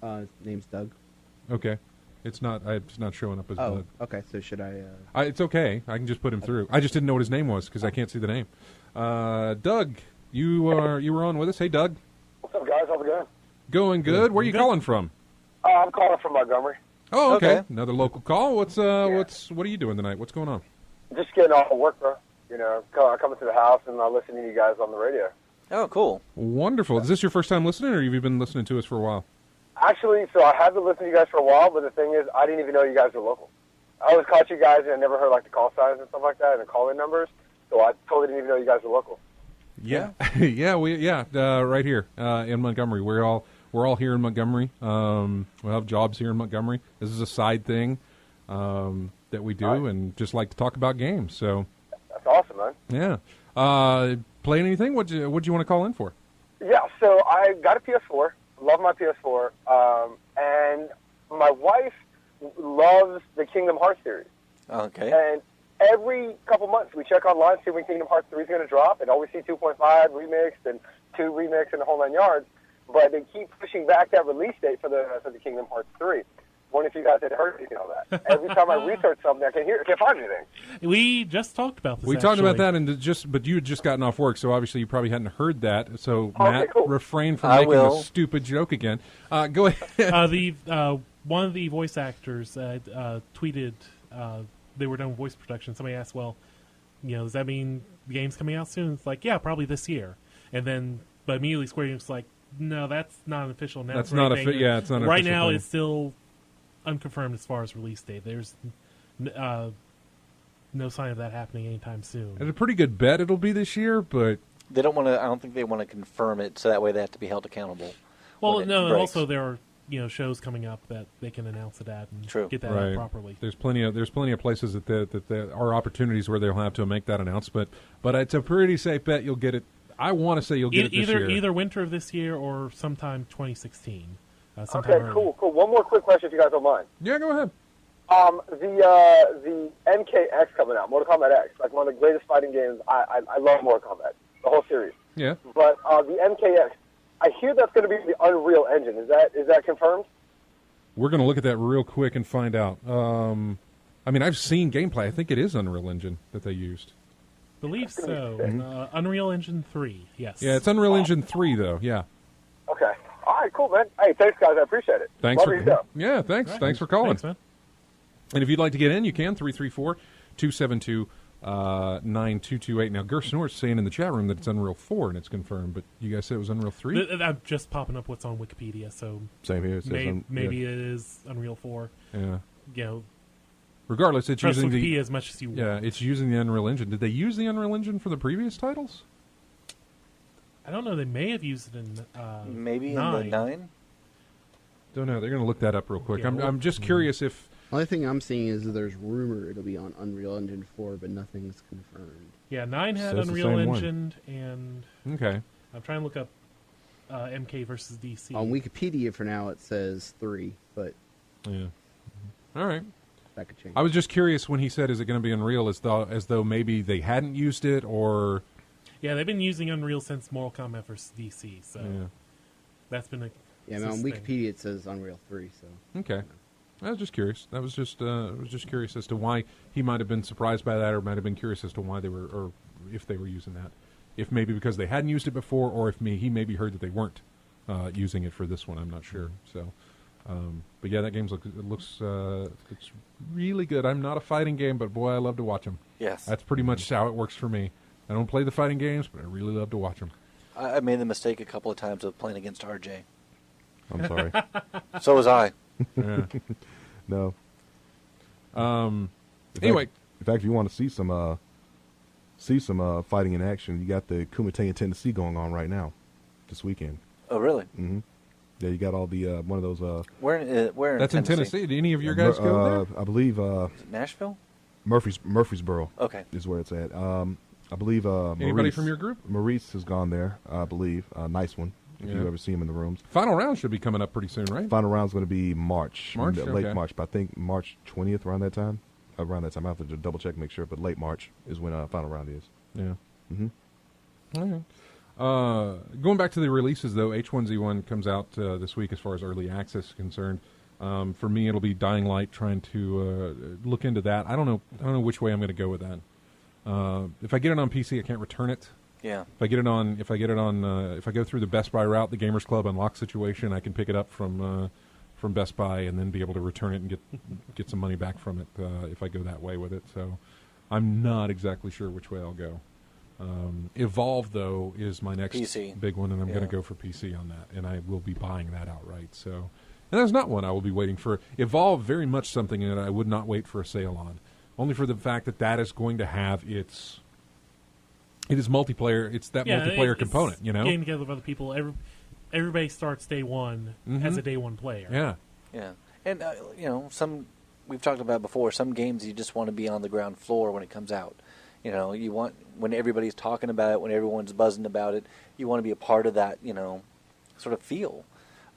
His name's Doug. Okay. It's not showing up as Doug. Okay. So should I? It's okay. I can just put him through. I just didn't know what his name was because I can't see the name. Doug, you were on with us. Hey, Doug. What's up, guys? How's it going? Going good. Where are you calling from? I'm calling from Montgomery. Oh, okay. Another local call. What are you doing tonight? What's going on? Just getting off of work, bro. You know, coming to the house and listening to you guys on the radio. Oh, cool. Wonderful. Is this your first time listening, or have you been listening to us for a while? Actually, so I have been listening to you guys for a while, but the thing is, I didn't even know you guys were local. I always caught you guys, and I never heard like the call signs and stuff like that, and the call-in numbers. So I totally didn't even know you guys were local. Yeah, right here in Montgomery. We're all here in Montgomery. We have jobs here in Montgomery. This is a side thing that we do, and just like to talk about games. So that's awesome, man. Yeah. Playing anything? What'd you want to call in for? Yeah, so I got a PS4. Love my PS4, and my wife loves the Kingdom Hearts series. Okay. And every couple months we check online, see when Kingdom Hearts 3 is going to drop, and always see 2.5 remixed and 2 remixed and the whole 9 yards. But they keep pushing back that release date for the Kingdom Hearts 3. Wondering if you guys had heard anything of that. Every time I research something, I can't find anything. We just talked about this. We talked about that, but you had just gotten off work, so obviously you probably hadn't heard that. So Matt, refrain from making a stupid joke again. Go ahead. One of the voice actors tweeted they were done with voice production. Somebody asked, "Well, does that mean the game's coming out soon?" It's like, yeah, probably this year. And then, but immediately Square Enix like, no, that's not an official announcement. That's not it's not an right official now. thing. It's still unconfirmed as far as release date. There's no sign of that happening anytime soon. It's a pretty good bet it'll be this year, but they don't want to. I don't think they want to confirm it, so that way they have to be held accountable. Well, no. Also, there are shows coming up that they can announce it at and get that out properly. There's plenty of places that there are opportunities where they'll have to make that announcement. But it's a pretty safe bet you'll get it. I want to say you'll get it this year. Either winter of this year or sometime 2016. Okay, cool. One more quick question, if you guys don't mind. Yeah, go ahead. The MKX coming out, Mortal Kombat X, like one of the greatest fighting games. I love Mortal Kombat, the whole series. Yeah. But the MKX, I hear that's going to be the Unreal Engine. Is that confirmed? We're going to look at that real quick and find out. I've seen gameplay. I think it is Unreal Engine that they used. Believe so. Unreal Engine 3, yes. Yeah, it's Unreal Engine 3, though, yeah. Okay. All right, cool, man. Hey, thanks, guys. I appreciate it. Thanks Love your show. Yeah, thanks. Right. Thanks for calling. Thanks, man. And if you'd like to get in, you can, 334-272-9228. Now, Gersnor's saying in the chat room that it's Unreal 4, and it's confirmed, but you guys said it was Unreal 3? I'm just popping up what's on Wikipedia, so same here. It says maybe it is Unreal 4. Yeah. Regardless, it's using Wikipedia as much as you want. Yeah, it's using the Unreal Engine. Did they use the Unreal Engine for the previous titles? I don't know. They may have used it in maybe 9. in the 9. Don't know. They're going to look that up real quick. Yeah, I'm just curious if. The only thing I'm seeing is that there's rumor it'll be on Unreal Engine 4, but nothing's confirmed. Yeah, 9 had Unreal Engine, and okay. I'm trying to look up MK versus DC. On Wikipedia for now it says 3, but yeah. All right. That could change. I was just curious when he said, "Is it going to be Unreal?" As though maybe they hadn't used it, or. Yeah, they've been using Unreal since Mortal Kombat vs. DC, so that's been a on Wikipedia it says Unreal 3. So okay, I was just curious. I was just curious as to why he might have been surprised by that, or might have been curious as to why they were, or if they were using that. If maybe because they hadn't used it before, or if he maybe heard that they weren't using it for this one. I'm not sure. So, but yeah, that game looks really good. I'm not a fighting game, but boy, I love to watch them. Yes, that's pretty much how it works for me. I don't play the fighting games, but I really love to watch them. I made the mistake a couple of times of playing against RJ. I'm sorry. So was I. Yeah. No. Anyway, in fact, if you want to see some fighting in action, you got the Kumite in Tennessee going on right now, this weekend. Oh, really? Mm-hmm. Yeah, you got all the one of those. Where That's in Tennessee. Did any of your guys go there? I believe Is it Nashville? Murfreesboro. Okay. Is where it's at. I believe Anybody Maurice, from your group? Maurice has gone there. I believe. Nice one. If Yeah. you ever see him in the rooms. Final round should be coming up pretty soon, right? Final round's going to be March, March? late Okay. March. But I think March 20th, around that time. I have to double check, make sure. But late March is when final round is. Yeah. Mm-hmm. Okay. Going back to the releases, though, H1Z1 comes out this week as far as early access is concerned. For me, it'll be Dying Light, trying to look into that. I don't know which way I'm going to go with that. If I get it on PC, I can't return it. Yeah. If I go through the Best Buy route, the Gamers Club Unlock situation, I can pick it up from Best Buy and then be able to return it and get some money back from it if I go that way with it. So I'm not exactly sure which way I'll go. Evolve, though, is my next PC. big one, and I'm going to go for PC on that, and I will be buying that outright. So, and there's not one I will be waiting for. Evolve, very much something that I would not wait for a sale on, only for the fact that that is going to have its. It is multiplayer. It's that multiplayer component, you know. Getting together with other people. Everybody starts day one as a day one player. Yeah. Yeah. And we've talked about before. Some games you just want to be on the ground floor when it comes out. You know, you want when everybody's talking about it, when everyone's buzzing about it, you want to be a part of that. Sort of feel.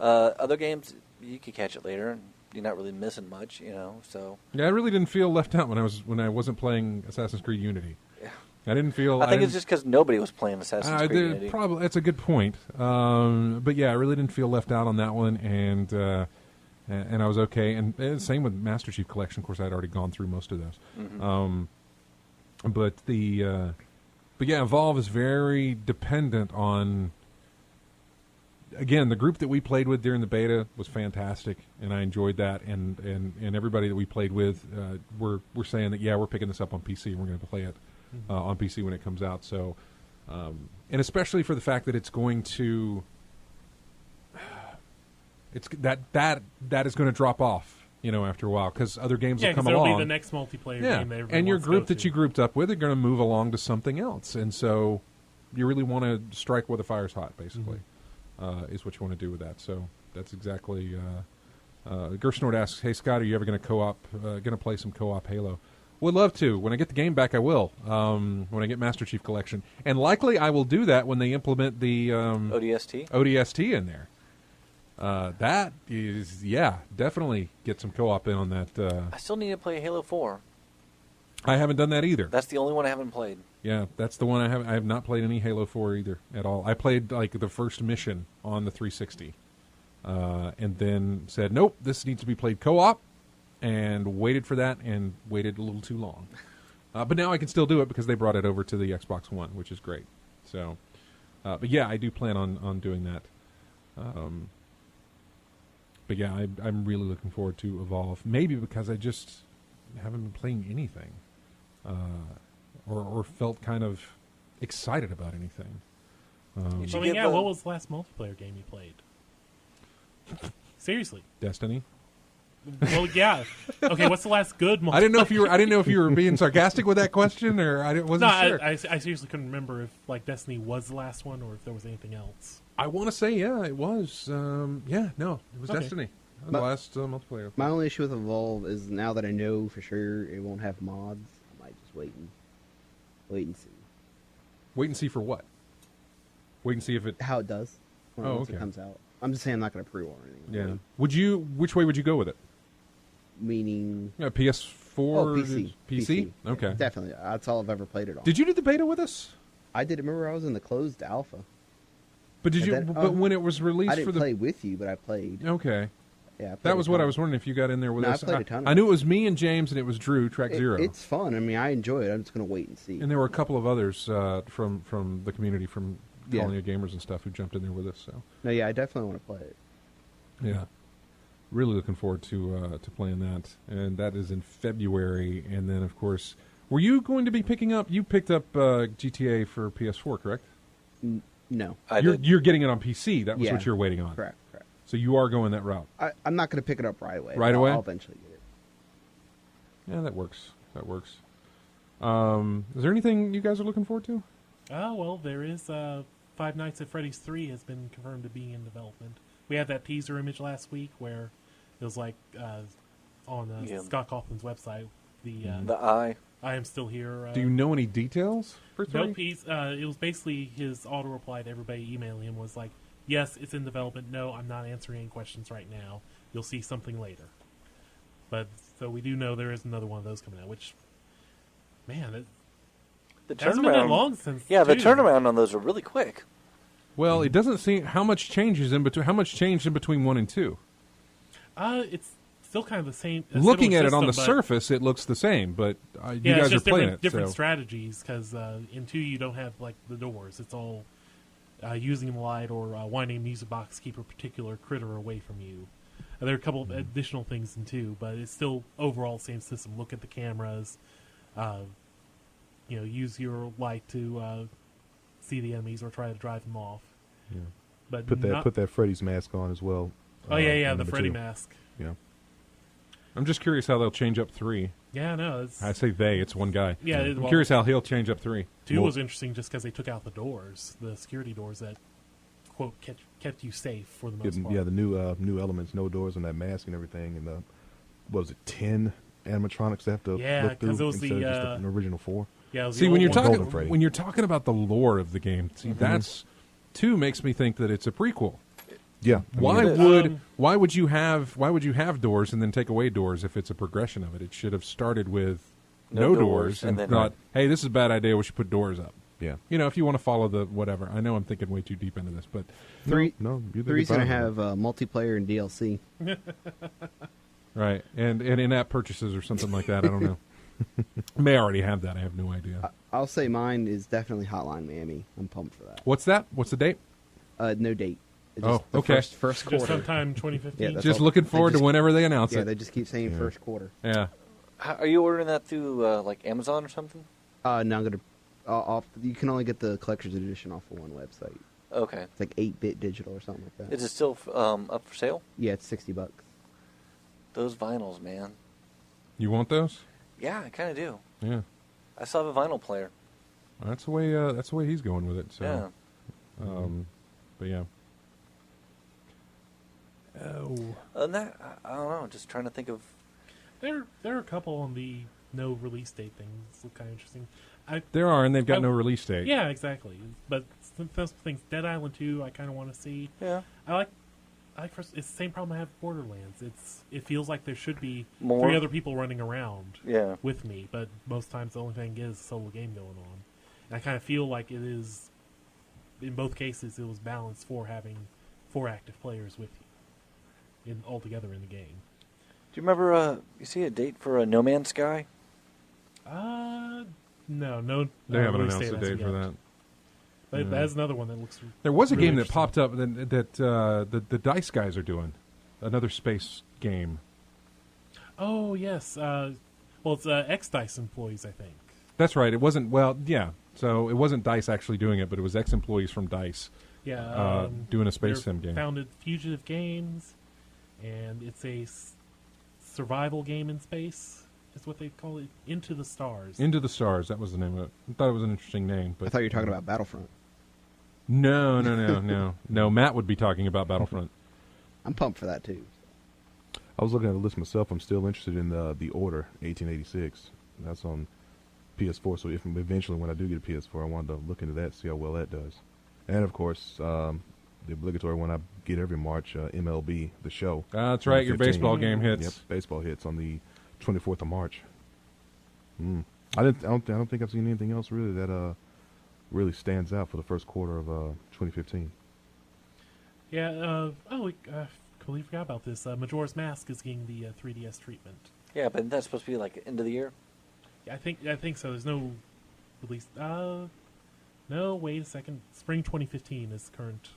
Other games you could catch it later, and you're not really missing much. So. Yeah, I really didn't feel left out when I wasn't playing Assassin's Creed Unity. I didn't feel. I think it's just because nobody was playing Assassin's Creed Unity. Probably that's a good point. But yeah, I really didn't feel left out on that one, and I was okay. And same with Master Chief Collection. Of course, I'd already gone through most of those. Mm-hmm. But yeah, Evolve is very dependent on. Again, the group that we played with during the beta was fantastic, and I enjoyed that. And everybody that we played with, we're saying that we're picking this up on PC and we're going to play it. On PC when it comes out, so and especially for the fact that it's going to, it's that is going to drop off, after a while because other games will come along. It'll be the next multiplayer game. That and your group that you grouped up with are going to move along to something else, and so you really want to strike where the fire's hot, basically, is what you want to do with that. So that's exactly. Gersnord asks, "Hey Scott, are you ever going to play some co-op Halo?" Would love to. When I get the game back, I will. When I get Master Chief Collection. And likely I will do that when they implement the ODST in there. That is, definitely get some co-op in on that. I still need to play Halo 4. I haven't done that either. That's the only one I haven't played. Yeah, that's the one I have not played any Halo 4 either at all. I played like the first mission on the 360. And then said, nope, this needs to be played co-op. And waited for that and waited a little too long. But now I can still do it because they brought it over to the Xbox One, which is great. So, but yeah, I do plan on doing that. But yeah, I'm really looking forward to Evolve. Maybe because I just haven't been playing anything. Or felt kind of excited about anything. What was the last multiplayer game you played? Seriously. Destiny. Well, yeah. Okay, what's the last good multiplayer? I didn't know if you were being sarcastic with that question, or I wasn't sure. I seriously couldn't remember if Destiny was the last one or if there was anything else. I want to say it was. It was Destiny. That was the last multiplayer. My only issue with Evolve is now that I know for sure it won't have mods, I might just wait and see. Wait and see for what? Wait and see if how it does once okay. it comes out. I'm just saying I'm not going to pre-order anything. Yeah. Which way would you go with it? Meaning PS4 or PC. Okay. Yeah, definitely. That's all I've ever played it on. Did you do the beta with us? I did. Remember I was in the closed alpha. But did you but when it was released I didn't play with you, but I played. Okay. Yeah. That was what I was wondering if you got in there with us. I played a ton. I knew it was me and James and it was Drew, Track Zero. It's fun. I mean, I enjoy it. I'm just going to wait and see. And there were a couple of others from the community from Colony of Gamers and stuff who jumped in there with us. So. No, yeah, I definitely want to play it. Yeah. Really looking forward to playing that, and that is in February. And then, of course, were you going to be picking up? You picked up GTA for PS4, correct? No, you're getting it on PC. That was what you're waiting on. Correct. So you are going that route. I'm not going to pick it up right away. Away? I'll eventually get it. Yeah, that works. Is there anything you guys are looking forward to? Well, there is Five Nights at Freddy's 3 has been confirmed to be in development. we had that teaser image last week where it was like on Scott Kaufman's website. The eye. I am still here. Do you know any details for 3? Nope. It was basically his auto reply to everybody emailing him was like, "Yes, it's in development. No, I'm not answering any questions right now. You'll see something later." But so we do know there is another one of those coming out. Which, man, The hasn't been that turnaround. long since. Yeah, the 2. turnaround on those are really quick. Well, it doesn't seem how much changes in between. How much changed in between 1 and 2? It's still kind of the same. Looking at it on the system, but- surface, it looks the same, but you yeah, guys it's just are playing different it. So. strategies because in 2 you don't have like the doors. It's all using the light or winding a music box to keep a particular critter away from you. There are a couple of additional things in 2, but it's still overall same system. Look at the cameras. Use your light to see the enemies or try to drive them off. Yeah. But Put that Freddy's mask on as well. Oh yeah, in the number Freddy 2. mask. Yeah. I'm just curious how they'll change up 3. Yeah, no, I say they. It's one guy. Yeah, I'm curious how he'll change up 3. 2 was interesting just because they took out the doors, the security doors that quote kept you safe for the most part. Yeah, the new elements, no doors on that mask and everything, and what was it, 10 animatronics they have to look through 'cause it was instead of just an original 4. Yeah, it was See, the when old you're one. talking when you're talking about the lore of the game, see that's 2 makes me think that it's a prequel. Yeah. Why would you have doors and then take away doors if it's a progression of it? It should have started with no doors and then thought, hey, this is a bad idea. We should put doors up. Yeah. If you want to follow the whatever. I know I'm thinking way too deep into this, but 3's you're going to fine. have multiplayer and DLC. right, and in-app purchases or something like that. I don't know. May already have that. I have no idea. I'll say mine is definitely Hotline Miami. I'm pumped for that. What's that? What's the date? No date. Oh, okay. First quarter. Just sometime 2015. Yeah, that's Just all. looking forward to whenever they announce Yeah, it. they just keep saying first quarter. Yeah. Are you ordering that through like Amazon or something? No, I'm gonna. You can only get the collector's edition off of one website. Okay. It's like 8-bit digital or something like that. Is it still up for sale? Yeah, it's $60. Those vinyls, man. You want those? Yeah, I kind of do. Yeah. I still have a vinyl player. That's the way. That's the way he's going with it. So. Yeah. But yeah. Oh. Other than that, I don't know. Just trying to think of. There are a couple on the no release date things look kind of interesting. There are, and they've got no release date. Yeah, exactly. But those things, Dead Island 2, I kind of want to see. Yeah. I like first. It's the same problem I have with Borderlands. It feels like there should be More? 3 other people running around. Yeah. With me, but most times the only thing is a solo game going on. And I kind of feel like it is. In both cases, it was balanced for having 4 active players with you, all together in the game. Do you remember? You see a date for No Man's Sky? No. They haven't release announced a as date of for yet. that. But that's another one that looks. There was a really game that interesting. popped up that the DICE guys are doing. Another space game. Oh yes. Well, it's ex-DICE employees, I think. That's right. It wasn't. Well, yeah. So it wasn't DICE actually doing it, but it was ex-employees from DICE. Yeah. Doing a space they're sim game. Founded Fugitive Games, and it's a survival game in space. Is what they call it. Into the Stars. Into the Stars. That was the name of it. I thought it was an interesting name. But I thought you were talking about Battlefront. No. Matt would be talking about Battlefront. I'm pumped for that too. I was looking at the list myself. I'm still interested in the Order 1886. That's on PS4. So if eventually when I do get a PS4, I wanted to look into that, see how well that does. And of course, the obligatory one I get every March, MLB The Show. That's right. Your 15. baseball game hits. Yep, baseball hits on the 24th of March. I don't think I've seen anything else really that really stands out for the first quarter of 2015. Yeah. We completely forgot about this. Majora's Mask is getting the 3DS treatment. Yeah, but that's supposed to be like end of the year. Yeah, I think so. There's no release. No, wait a second. Spring 2015 is current.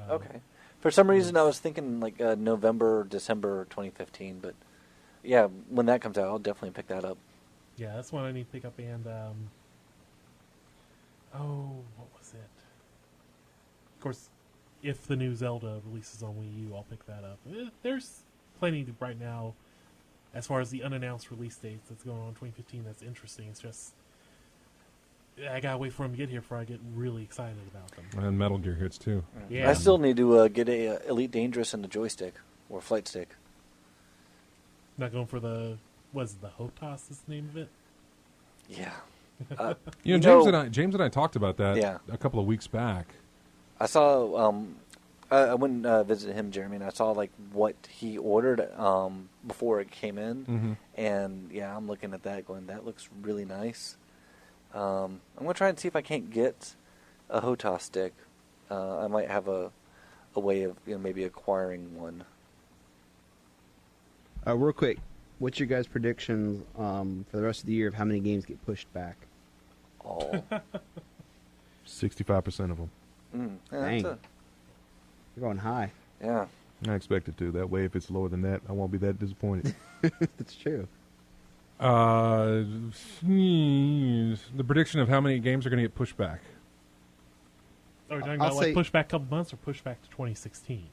Okay. For some reason, I was thinking like November, December 2015, but yeah, when that comes out, I'll definitely pick that up. Yeah, that's one I need to pick up. And what was it? Of course, if the new Zelda releases on Wii U, I'll pick that up. There's plenty right now, as far as the unannounced release dates that's going on in 2015. That's interesting. It's just I gotta wait for them to get here before I get really excited about them. And Metal Gear hits too. Yeah. I still need to get a Elite Dangerous and the joystick or flight stick. Not going for the HOTAS is the name of it? Yeah. James and I talked about that Yeah. a couple of weeks back. I saw. I went and visited him, Jeremy, and I saw like what he ordered before it came in, and yeah, I'm looking at that, going, that looks really nice. I'm gonna try and see if I can't get a HOTAS stick. I might have a way of maybe acquiring one. Real quick, what's your guys' predictions for the rest of the year of how many games get pushed back? Oh, 65% of them. Dang. You're going high. Yeah. I expect it to. That way, if it's lower than that, I won't be that disappointed. That's true. The prediction of how many games are going to get pushed back. Are we talking I'll about like say- push back a couple months or push back to 2016?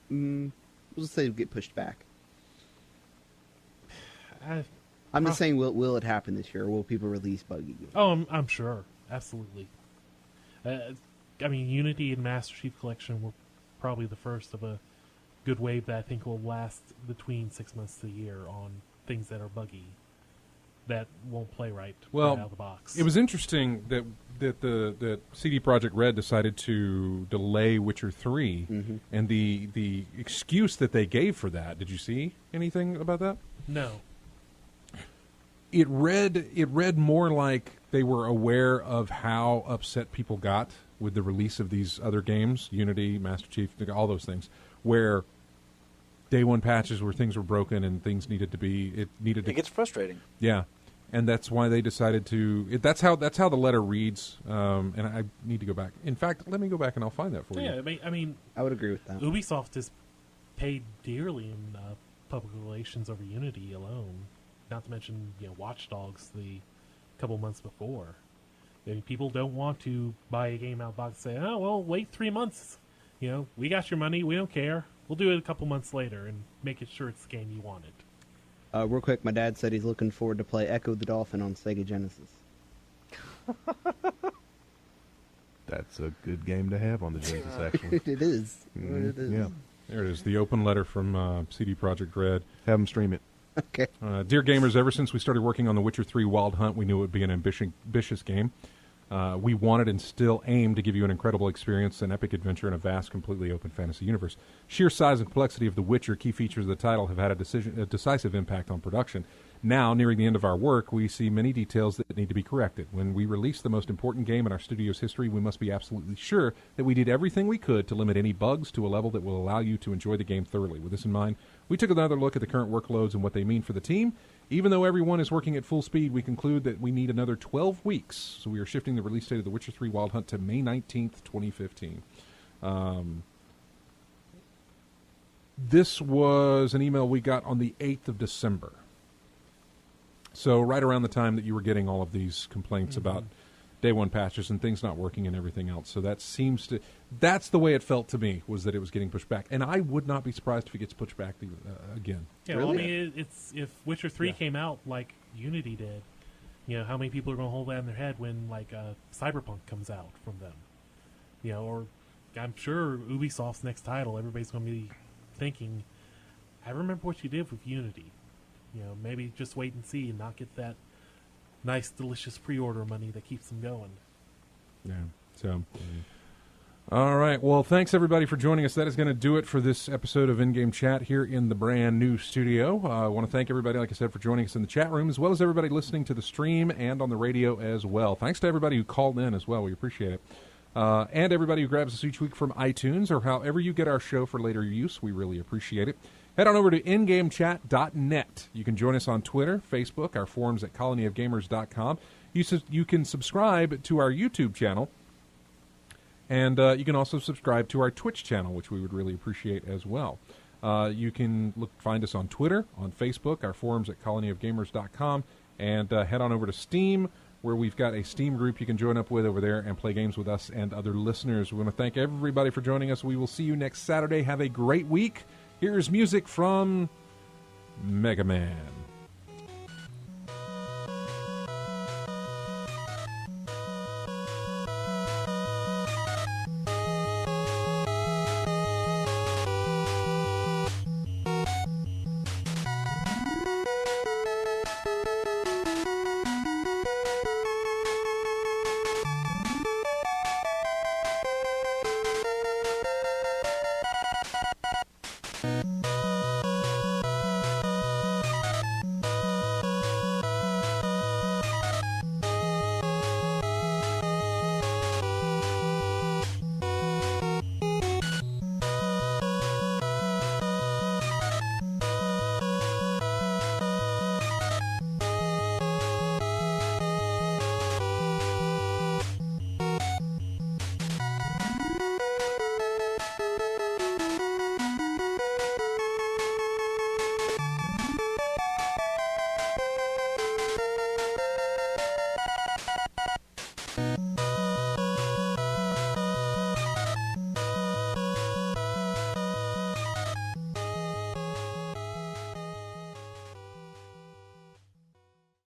We'll just say get pushed back. I, I'm just saying, will it happen this year, or will people release buggy games? Oh, I'm sure. Absolutely. I mean, Unity and Master Chief Collection were probably the first of a good wave that I think will last between 6 months to a year on things that are buggy, that won't play right Well, out of the box. it was interesting that CD Projekt Red decided to delay Witcher 3, and the excuse that they gave for that. Did you see anything about that? No. It read more like they were aware of how upset people got with the release of these other games, Unity, Master Chief, all those things, where day one patches where things were broken and things needed to be It gets frustrating. Yeah, and that's why they decided to. That's how the letter reads. And I need to go back. In fact, let me go back and I'll find that for Yeah, you. I mean, I would agree with that. Ubisoft has paid dearly in public relations over Unity alone. Not to mention, Watch Dogs the couple months before. I mean, people don't want to buy a game out of the box and say, "Oh, well, wait 3 months. We got your money. We don't care. We'll do it a couple months later and make it sure it's the game you wanted." Real quick, my dad said he's looking forward to play Echo the Dolphin on Sega Genesis. That's a good game to have on the Genesis, actually. It is. Mhm. It is. Yeah. There it is, the open letter from CD Projekt Red. Have them stream it. Okay. Dear gamers, ever since we started working on The Witcher 3 Wild Hunt, we knew it would be an ambitious game. We wanted and still aim to give you an incredible experience, an epic adventure in a vast, completely open fantasy universe. Sheer size and complexity of The Witcher, key features of the title, have had a decisive impact on production. Now, nearing the end of our work, we see many details that need to be corrected. When we release the most important game in our studio's history, we must be absolutely sure that we did everything we could to limit any bugs to a level that will allow you to enjoy the game thoroughly. With this in mind, we took another look at the current workloads and what they mean for the team. Even though everyone is working at full speed, we conclude that we need another 12 weeks. So we are shifting the release date of The Witcher 3 Wild Hunt to May 19th, 2015. This was an email we got on the 8th of December. So right around the time that you were getting all of these complaints about day one patches and things not working and everything else. So that's the way it felt to me, was that it was getting pushed back. And I would not be surprised if it gets pushed back again. Yeah, Really? well, I mean, it's if Witcher 3 came out like Unity did, how many people are going to hold that in their head when like Cyberpunk comes out from them? Or I'm sure Ubisoft's next title, everybody's going to be thinking, I remember what you did with Unity. Maybe just wait and see and not get that nice, delicious pre-order money that keeps them going. Yeah. So, all right. Well, thanks everybody for joining us. That is going to do it for this episode of In-Game Chat here in the brand new studio. I want to thank everybody, like I said, for joining us in the chat room, as well as everybody listening to the stream and on the radio as well. Thanks to everybody who called in as well. We appreciate it. And everybody who grabs us each week from iTunes or however you get our show for later use. We really appreciate it. Head on over to ingamechat.net. You can join us on Twitter, Facebook, our forums at colonyofgamers.com. You can subscribe to our YouTube channel, and you can also subscribe to our Twitch channel, which we would really appreciate as well. You can find us on Twitter, on Facebook, our forums at colonyofgamers.com, and head on over to Steam, where we've got a Steam group you can join up with over there and play games with us and other listeners. We want to thank everybody for joining us. We will see you next Saturday. Have a great week. Here's music from Mega Man.